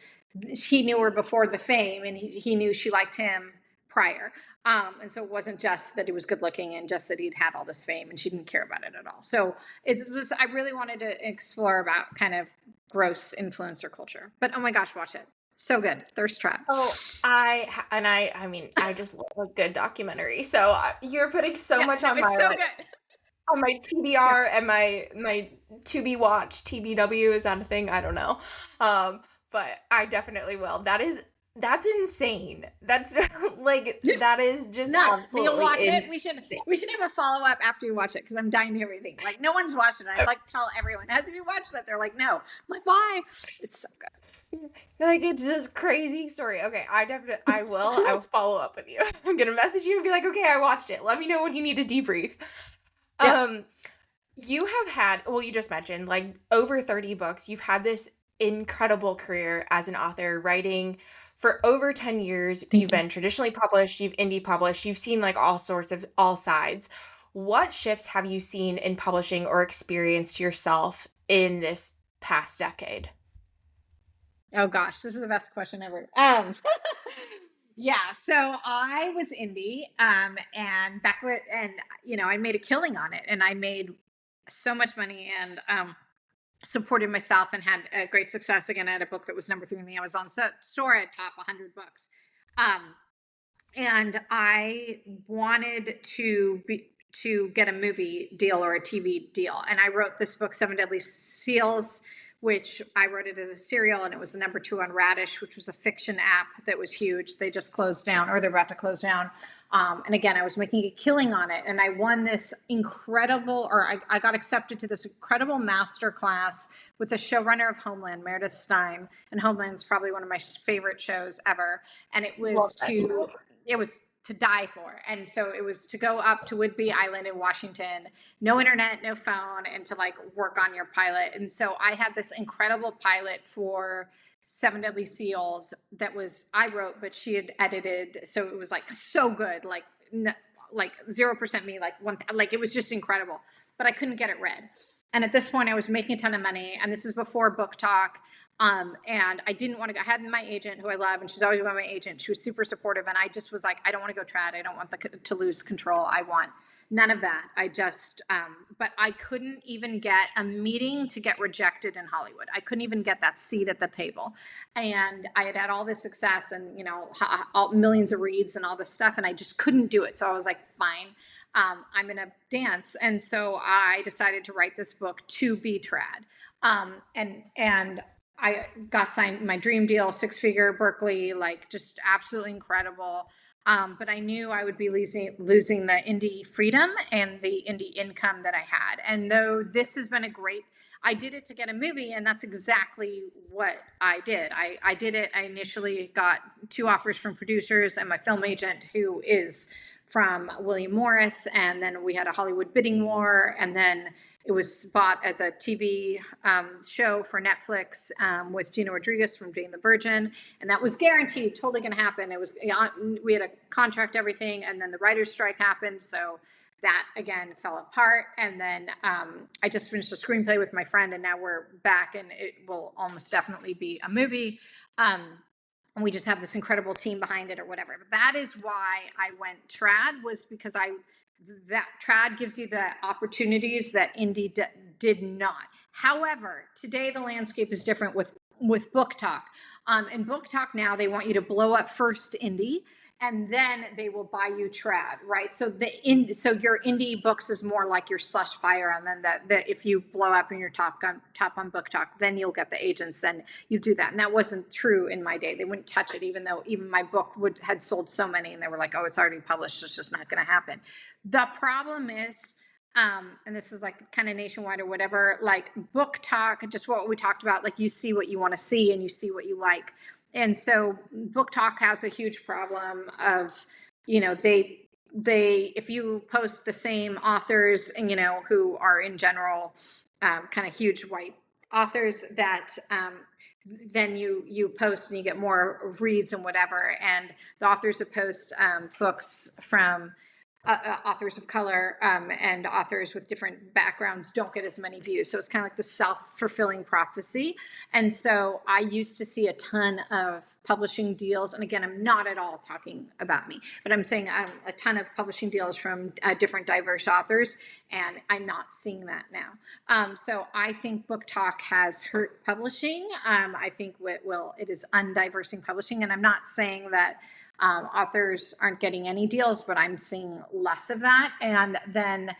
he knew her before the fame, and he knew she liked him prior. And so it wasn't just that he was good looking and just that he'd had all this fame, and she didn't care about it at all. So I really wanted to explore about kind of gross influencer culture. But oh my gosh, watch it. So good. Thirst Trap. Oh, I mean, I just love a good documentary. So you're putting so Yeah, much no, on it's my so like good. on my Yeah. TBR and my to be watch TBW. Is that a thing? I don't know. But I definitely will. That's insane. That's like that is just Nuts. So you'll absolutely watch it. insane. We should have a follow up after you watch it, because I'm dying to hear everything. Like, no one's watched it. I like tell everyone, has you watched it? They're like, no. I'm like, why? It's so good. Like, it's just crazy story. Okay, I It's will nuts. follow up with you. I'm gonna message you and be like, okay, I watched it. Let me know when you need a debrief. Yep. Um, you have had, well, you just mentioned like over 30 books. You've had this incredible career as an author, writing for over 10 years. You've Thank you. been traditionally published, you've indie published, you've seen like all sorts of all sides. What shifts have you seen in publishing or experienced yourself in this past decade? Oh gosh, this is the best question ever. Yeah, so I was indie, and back with, and I made a killing on it, and I made so much money, and supported myself, and had a great success. Again, I had a book that was number 3 in the Amazon store at top 100 books. Um, and I wanted to get a movie deal or a TV deal. And I wrote this book, Seven Deadly Seals, which I wrote it as a serial, and it was the number 2 on Radish, which was a fiction app that was huge. They just closed down, or they're about to close down. And again, I was making a killing on it, and I won this incredible, or I got accepted to this incredible master class with the showrunner of Homeland, Meredith Stein. And Homeland's probably one of my favorite shows ever. And Love that. it was to die for. And so it was to go up to Whidbey Island in Washington, no internet, no phone, and to like work on your pilot. And so I had this incredible pilot for Seven Deadly Seals that was I wrote, but she had edited. So it was like so good, like 0% me, like one, like it was just incredible. But I couldn't get it read. And at this point, I was making a ton of money, and this is before Book Talk. And I didn't want to go. I had my agent, who I love, and she's always been my agent. She was super supportive, and I just was like, I don't want to go trad. I don't want to lose control. I want none of that. But I couldn't even get a meeting to get rejected in Hollywood. I couldn't even get that seat at the table. And I had all this success, and millions of reads and all this stuff, and I just couldn't do it. So I was like, fine. I'm going to dance. And so I decided to write this book to be trad. And I got signed my dream deal, 6-figure Berkeley, like just absolutely incredible. But I knew I would be losing the indie freedom and the indie income that I had. And though this has been I did it to get a movie, and that's exactly what I did. I did it. I initially got 2 offers from producers and my film agent, who is from William Morris, and then we had a Hollywood bidding war, and then it was bought as a TV show for Netflix with Gina Rodriguez from Jane the Virgin, and that was guaranteed, totally going to happen. It was we had a contract, everything, and then the writer's strike happened, so that again fell apart. And then I just finished a screenplay with my friend, and now we're back, and it will almost definitely be a movie. And we just have this incredible team behind it, or whatever. But that is why I went trad, was because that trad gives you the opportunities that indie did not. However, today the landscape is different with Book Talk. In Book Talk now, they want you to blow up first indie, and then they will buy you trad, right? So so your indie books is more like your slush fire, and then that if you blow up in your top on Book Talk, then you'll get the agents, and you do that. And that wasn't true in my day. They wouldn't touch it, even though even my book had sold so many, and they were like, oh, it's already published, it's just not going to happen. The problem is, and this is like kind of nationwide or whatever, like Book Talk, just what we talked about, like you see what you want to see, and you see what you like. And so Book Talk has a huge problem of, they if you post the same authors, and who are in general kind of huge white authors, that then you post and you get more reads and whatever. And the authors that post books from authors of color and authors with different backgrounds don't get as many views. So it's kind of like the self-fulfilling prophecy. And so I used to see a ton of publishing deals. And again, I'm not at all talking about me, but I'm saying a ton of publishing deals from different diverse authors. And I'm not seeing that now. So I think Book Talk has hurt publishing. I think it is undiversing publishing. And I'm not saying that authors aren't getting any deals, but I'm seeing less of that. And then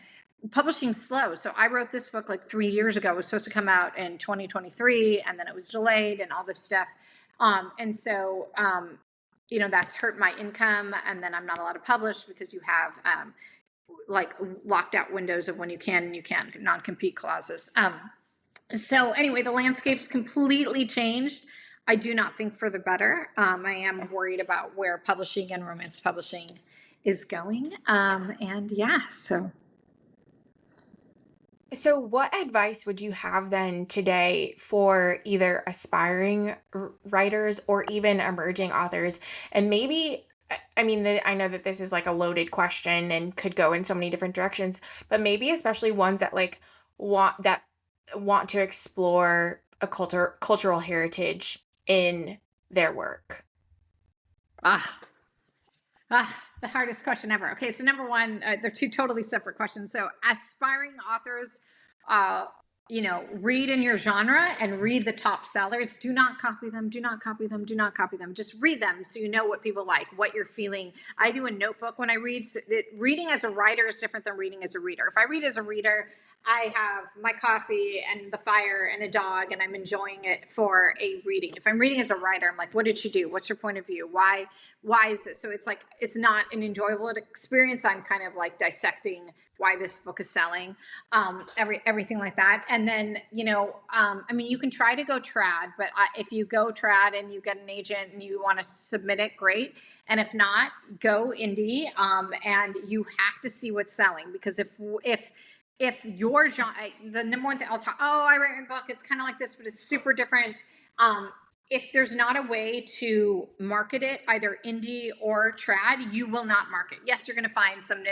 publishing slow. So I wrote this book like 3 years ago. It was supposed to come out in 2023, and then it was delayed and all this stuff. And so, that's hurt my income. And then I'm not allowed to publish because you have like locked out windows of when you can and you can't, non-compete clauses. So anyway, the landscape's completely changed. I do not think for the better. I am worried about where publishing and romance publishing is going. And yeah, so. So what advice would you have then today for either aspiring writers or even emerging authors? And maybe, I mean, I know that this is like a loaded question and could go in so many different directions, but maybe especially ones that want to explore a cultural heritage in their work. The hardest question ever. Okay, so number one, they're two totally separate questions. So, aspiring authors, uh, read in your genre and read the top sellers. Do not copy them. Do not copy them. Do not copy them. Just read them so you know what people like, what you're feeling. I do a notebook when I read. So reading as a writer is different than reading as a reader. If I read as a reader, I have my coffee and the fire and a dog, and I'm enjoying it for a reading. If I'm reading as a writer, I'm like, what did she do? What's her point of view? Why is it? So it's like, it's not an enjoyable experience. I'm kind of like dissecting why this book is selling, everything like that. And then, I mean, you can try to go trad, but if you go trad and you get an agent and you want to submit it, great. And if not, go indie. And you have to see what's selling, because if your genre, the number one thing I'll talk, oh, I write my book, it's kind of like this, but it's super different. If there's not a way to market it, either indie or trad, you will not market. Yes, you're going to find some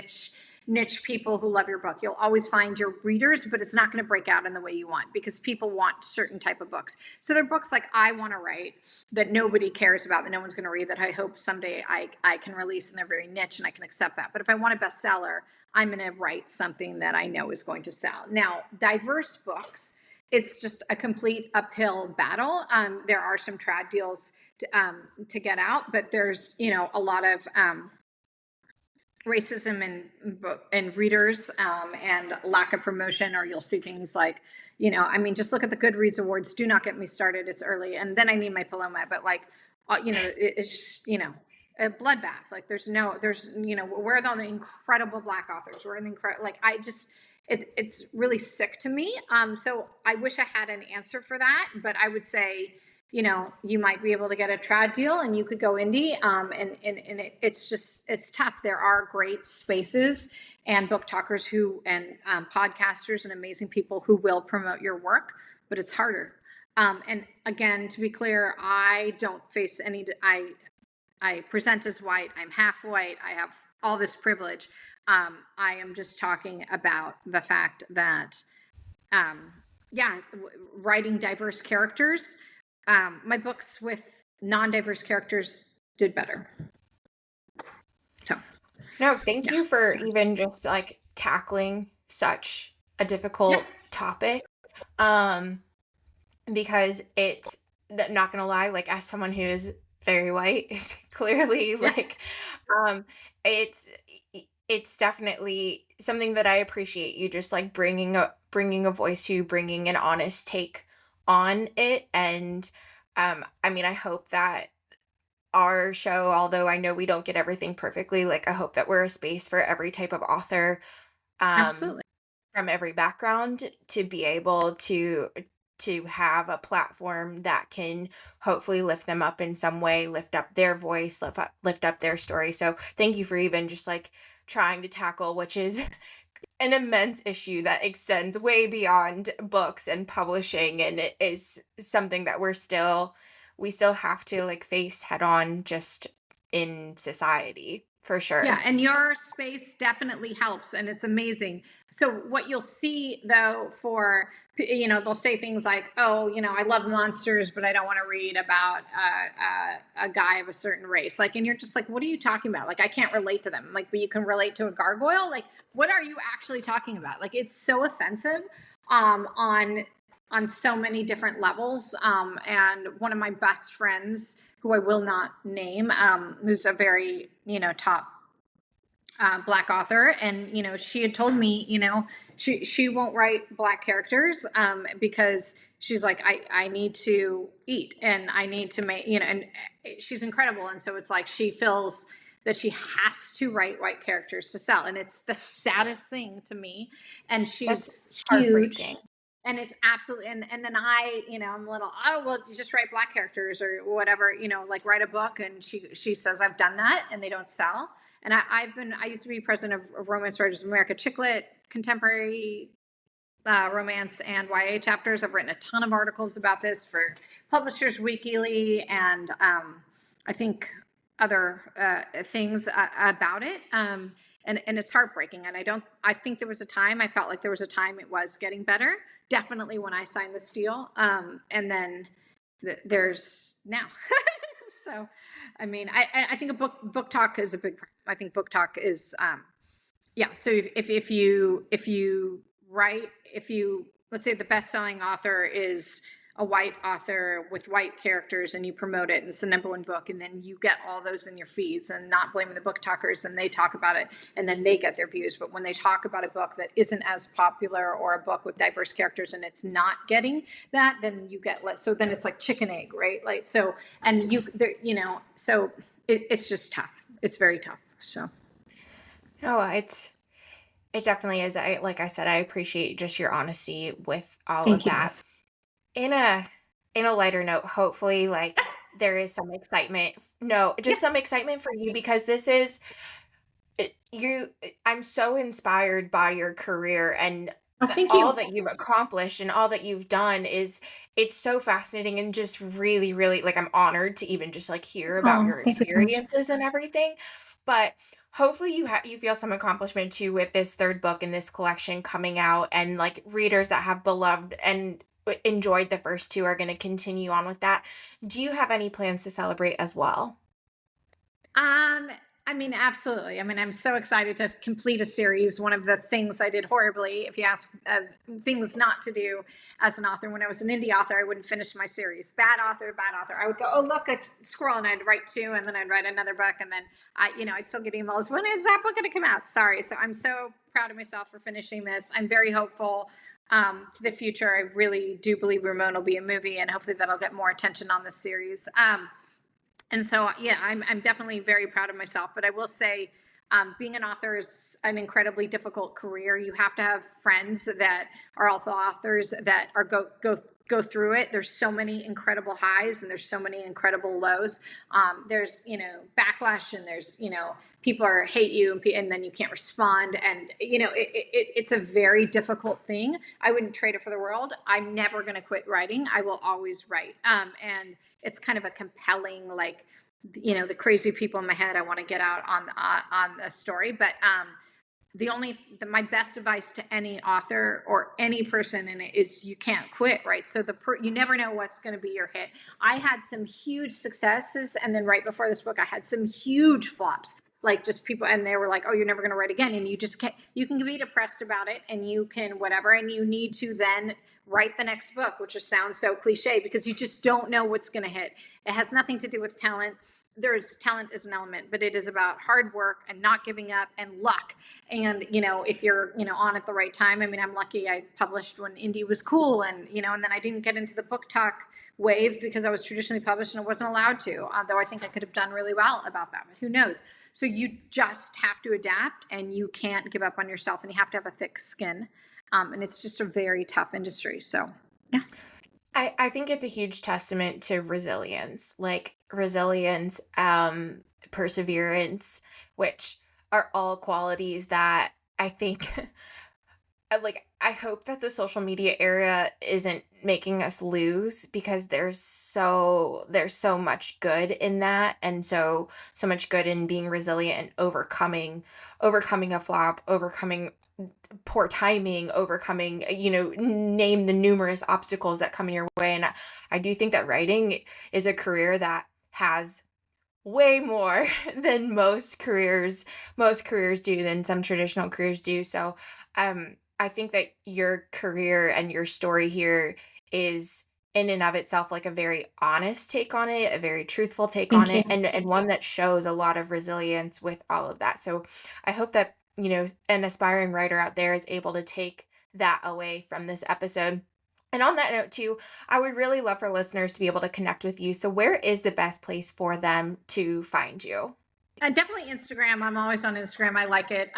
niche people who love your book. You'll always find your readers, but it's not going to break out in the way you want, because people want certain type of books. So they're books like I want to write that nobody cares about, that no one's going to read, that I hope someday I can release, and they're very niche and I can accept that. But if I want a bestseller, I'm going to write something that I know is going to sell. Now, diverse books, it's just a complete uphill battle. There are some trad deals to get out, but there's, a lot of racism in readers, and lack of promotion, or you'll see things like, I mean, just look at the Goodreads awards. Do not get me started. It's early. And then I need my Paloma, but like, it's just, a bloodbath. Like there's, where are all the incredible Black authors? Where are the like, it's really sick to me. So I wish I had an answer for that, but I would say, you might be able to get a trad deal and you could go indie. It's tough. There are great spaces and book talkers and podcasters and amazing people who will promote your work, but it's harder. And again, to be clear, I don't face I present as white. I'm half white. I have all this privilege. I am just talking about the fact that, writing diverse characters, my books with non-diverse characters did better. So, no, thank you for even just like tackling such a difficult topic. Because it's not gonna lie, like as someone who is very white, clearly, like, it's definitely something that I appreciate you just like bringing a voice to, bringing an honest take on it. And I mean, I hope that our show, although I know we don't get everything perfectly, like I hope that we're a space for every type of author, absolutely. from every background, to be able to have a platform that can hopefully lift them up in some way, lift up their voice, lift up their story. So thank you for even just like trying to tackle, which is an immense issue that extends way beyond books and publishing, and it is something that we still have to like face head on just in society, for sure. Yeah, and your space definitely helps, and it's amazing. So what you'll see though, they'll say things like, "Oh, I love monsters, but I don't want to read about a guy of a certain race." Like, and you're just like, "What are you talking about?" Like, I can't relate to them. Like, but you can relate to a gargoyle. Like, what are you actually talking about? Like, it's so offensive, on so many different levels. And one of my best friends, who I will not name, who's a very, top Black author. And, she had told me, she won't write Black characters, because she's like, I need to eat and I need to make, and she's incredible. And so it's like, she feels that she has to write white characters to sell. And it's the saddest thing to me. And she's That's huge. heartbreaking. And it's absolutely, and then I'm a little, oh, well, you just write Black characters or whatever, like write a book. And she says, I've done that and they don't sell. And I used to be president of Romance Writers of America, chick lit, contemporary romance, and YA chapters. I've written a ton of articles about this for Publishers Weekly, and I think other things about it. And it's heartbreaking. And I think there was a time, I felt like there was a time it was getting better. Definitely when I signed this deal. And then there's now. So I mean, I think a book talk is a big. I think book talk is yeah. So if you write, if you, let's say the best selling author is a white author with white characters and you promote it and it's the number one book, and then you get all those in your feeds, and not blaming the book talkers, and they talk about it and then they get their views. But when they talk about a book that isn't as popular, or a book with diverse characters and it's not getting that, then you get less. So then it's like chicken egg, right? Like, so, and you there, so it's just tough. It's very tough. So Oh, it definitely is. Like I said, I appreciate just your honesty with all of thank you. that. In a lighter note, hopefully, like, there is some excitement. No, Yeah. just some excitement for you, because this is you. I'm so inspired by your career and Oh, thank all you. that you've accomplished and all that you've done. It's so fascinating, and just really, really, like, I'm honored to even just like hear about Oh, your thank you so much. experiences and everything. But hopefully you feel some accomplishment too with this third book in this collection coming out, and like readers that have beloved and enjoyed the first two are going to continue on with that. Do you have any plans to celebrate as well? Um, I mean, absolutely. I mean, I'm so excited to complete a series. One of the things I did horribly, if you ask, things not to do as an author, when I was an indie author, I wouldn't finish my series. Bad author, bad author. I would go, oh, look, a squirrel, and I'd write two, and then I'd write another book. And then I still get emails. When is that book going to come out? Sorry. So I'm so proud of myself for finishing this. I'm very hopeful to the future. I really do believe Ramon will be a movie, and hopefully that'll get more attention on the series. And so yeah, I'm definitely very proud of myself. But I will say, being an author is an incredibly difficult career. You have to have friends that are also authors that are go through it. There's so many incredible highs and there's so many incredible lows. There's backlash, and there's people are hate you, and then you can't respond, and it's a very difficult thing. I wouldn't trade it for the world. I'm never going to quit writing. I will always write. And it's kind of a compelling, like, the crazy people in my head, I want to get out on a story. But my best advice to any author or any person in it is you can't quit, right? So you never know what's going to be your hit. I had some huge successes, and then right before this book I had some huge flops, like just people, and they were like, oh, you're never going to write again. And you just can't, you can be depressed about it, and you can whatever, and you need to then write the next book, which just sounds so cliche, because you just don't know what's going to hit. It has nothing to do with talent. There's talent is an element, but it is about hard work and not giving up and luck. And if you're on at the right time. I mean, I'm lucky I published when indie was cool, and and then I didn't get into the book talk wave because I was traditionally published and I wasn't allowed to, though I think I could have done really well about that, but who knows. So you just have to adapt, and you can't give up on yourself, and you have to have a thick skin. And it's just a very tough industry. So yeah. I think it's a huge testament to resilience, like resilience, perseverance, which are all qualities that I think I hope that the social media era isn't making us lose, because there's so much good in that, and so much good in being resilient and overcoming a flop, overcoming poor timing, overcoming, name the numerous obstacles that come in your way. And I do think that writing is a career that has way more than most careers do, than some traditional careers do. So I think that your career and your story here is in and of itself like a very honest take on it, a very truthful take on Thank you. it, and one that shows a lot of resilience with all of that. So I hope that, an aspiring writer out there is able to take that away from this episode. And on that note, too, I would really love for listeners to be able to connect with you. So, where is the best place for them to find you? Definitely Instagram. I'm always on Instagram. I like it.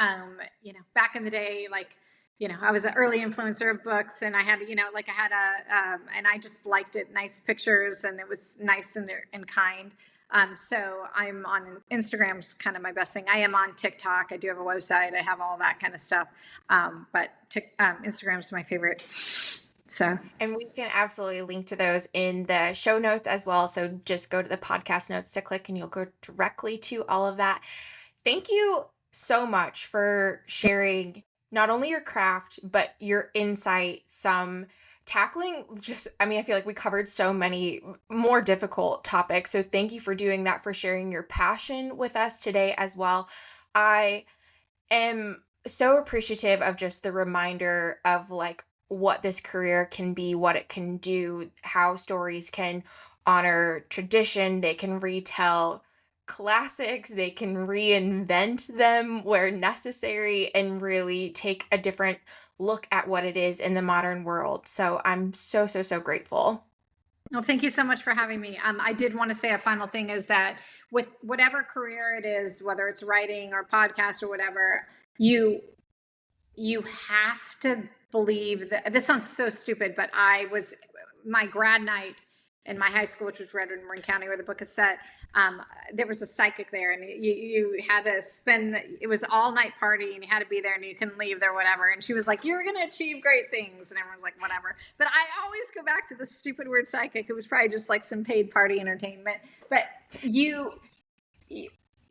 Back in the day, like, I was an early influencer of books, and I had, like I had and I just liked it. Nice pictures, and it was nice and kind. So I'm on Instagram's kind of my best thing. I am on TikTok. I do have a website. I have all that kind of stuff. But Instagram's my favorite. So And we can absolutely link to those in the show notes as well. So just go to the podcast notes to click, and you'll go directly to all of that. Thank you so much for sharing not only your craft, but your insight, some tackling just, I mean, I feel like we covered so many more difficult topics. So thank you for doing that, for sharing your passion with us today as well. I am so appreciative of just the reminder of like what this career can be, what it can do, how stories can honor tradition, they can retell classics, they can reinvent them where necessary, and really take a different look at what it is in the modern world. So I'm so, so, so grateful. Well, thank you so much for having me. I did want to say a final thing is that with whatever career it is, whether it's writing or podcast or whatever, you you have to believe that this sounds so stupid, but I was my grad night in my high school, which was Redwood and Marin County, where the book is set. There was a psychic there, and you had to spend. It was all night party, and you had to be there, and you couldn't leave there, whatever. And she was like, "You're gonna achieve great things," and everyone's like, "Whatever." But I always go back to this stupid weird psychic. It was probably just like some paid party entertainment. But you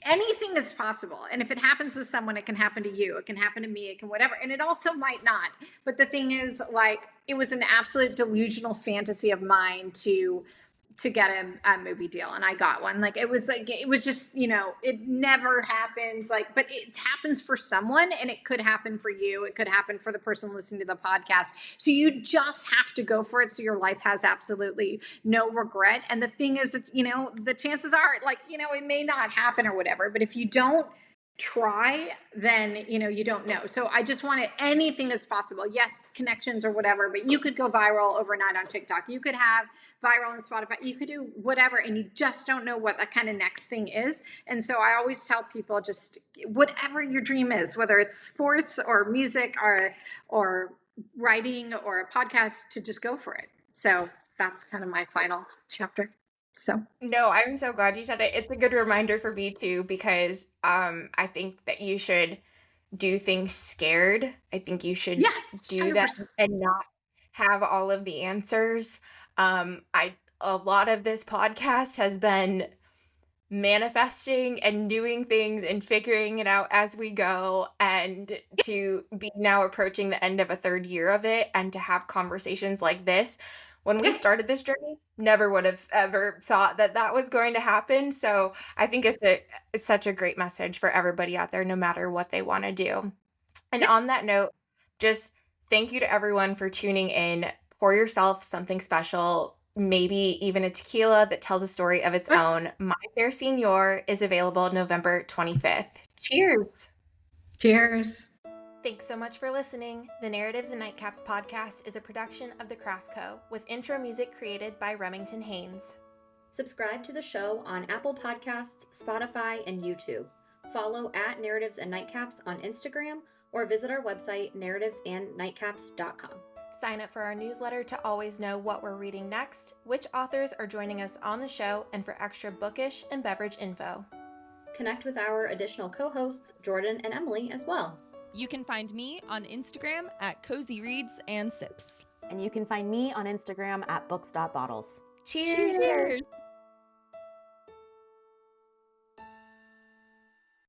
anything is possible, and if it happens to someone, it can happen to you, it can happen to me, it can whatever, and it also might not. But the thing is, like, it was an absolute delusional fantasy of mine to get a movie deal, and I got one. Like, it was just, it never happens, like, but it happens for someone, and it could happen for you, it could happen for the person listening to the podcast. So you just have to go for it, so your life has absolutely no regret. And the thing is that, the chances are, like, it may not happen or whatever, but if you don't try, then you don't know. So I just wanted, anything is possible. Yes, connections or whatever, but you could go viral overnight on TikTok, you could have viral on Spotify, you could do whatever, and you just don't know what that kind of next thing is. And so I always tell people, just whatever your dream is, whether it's sports or music or writing or a podcast, to just go for it. So that's kind of my final chapter. So No, I'm so glad you said it. It's a good reminder for me too, because I think that you should do things scared. I think you should yeah, do that 100%. and not have all of the answers. I A lot of this podcast has been manifesting and doing things and figuring it out as we go, and to be now approaching the end of a third year of it, and to have conversations like this. When we Yeah. started this journey, never would have ever thought that that was going to happen. So I think it's such a great message for everybody out there, no matter what they want to do. And Yeah. on that note, just thank you to everyone for tuning in. Pour yourself something special, maybe even a tequila that tells a story of its own. My Fair Senor is available November 25th. Cheers. Cheers. Thanks so much for listening. The Narratives and Nightcaps podcast is a production of The Craft Co., with intro music created by Remington Haynes. Subscribe to the show on Apple Podcasts, Spotify, and YouTube. Follow at Narratives and Nightcaps on Instagram, or visit our website, narrativesandnightcaps.com. Sign up for our newsletter to always know what we're reading next, which authors are joining us on the show, and for extra bookish and beverage info. Connect with our additional co-hosts, Jordan and Emily, as well. You can find me on Instagram at Cozy Reads and Sips. And you can find me on Instagram at books.bottles. Cheers! Cheers!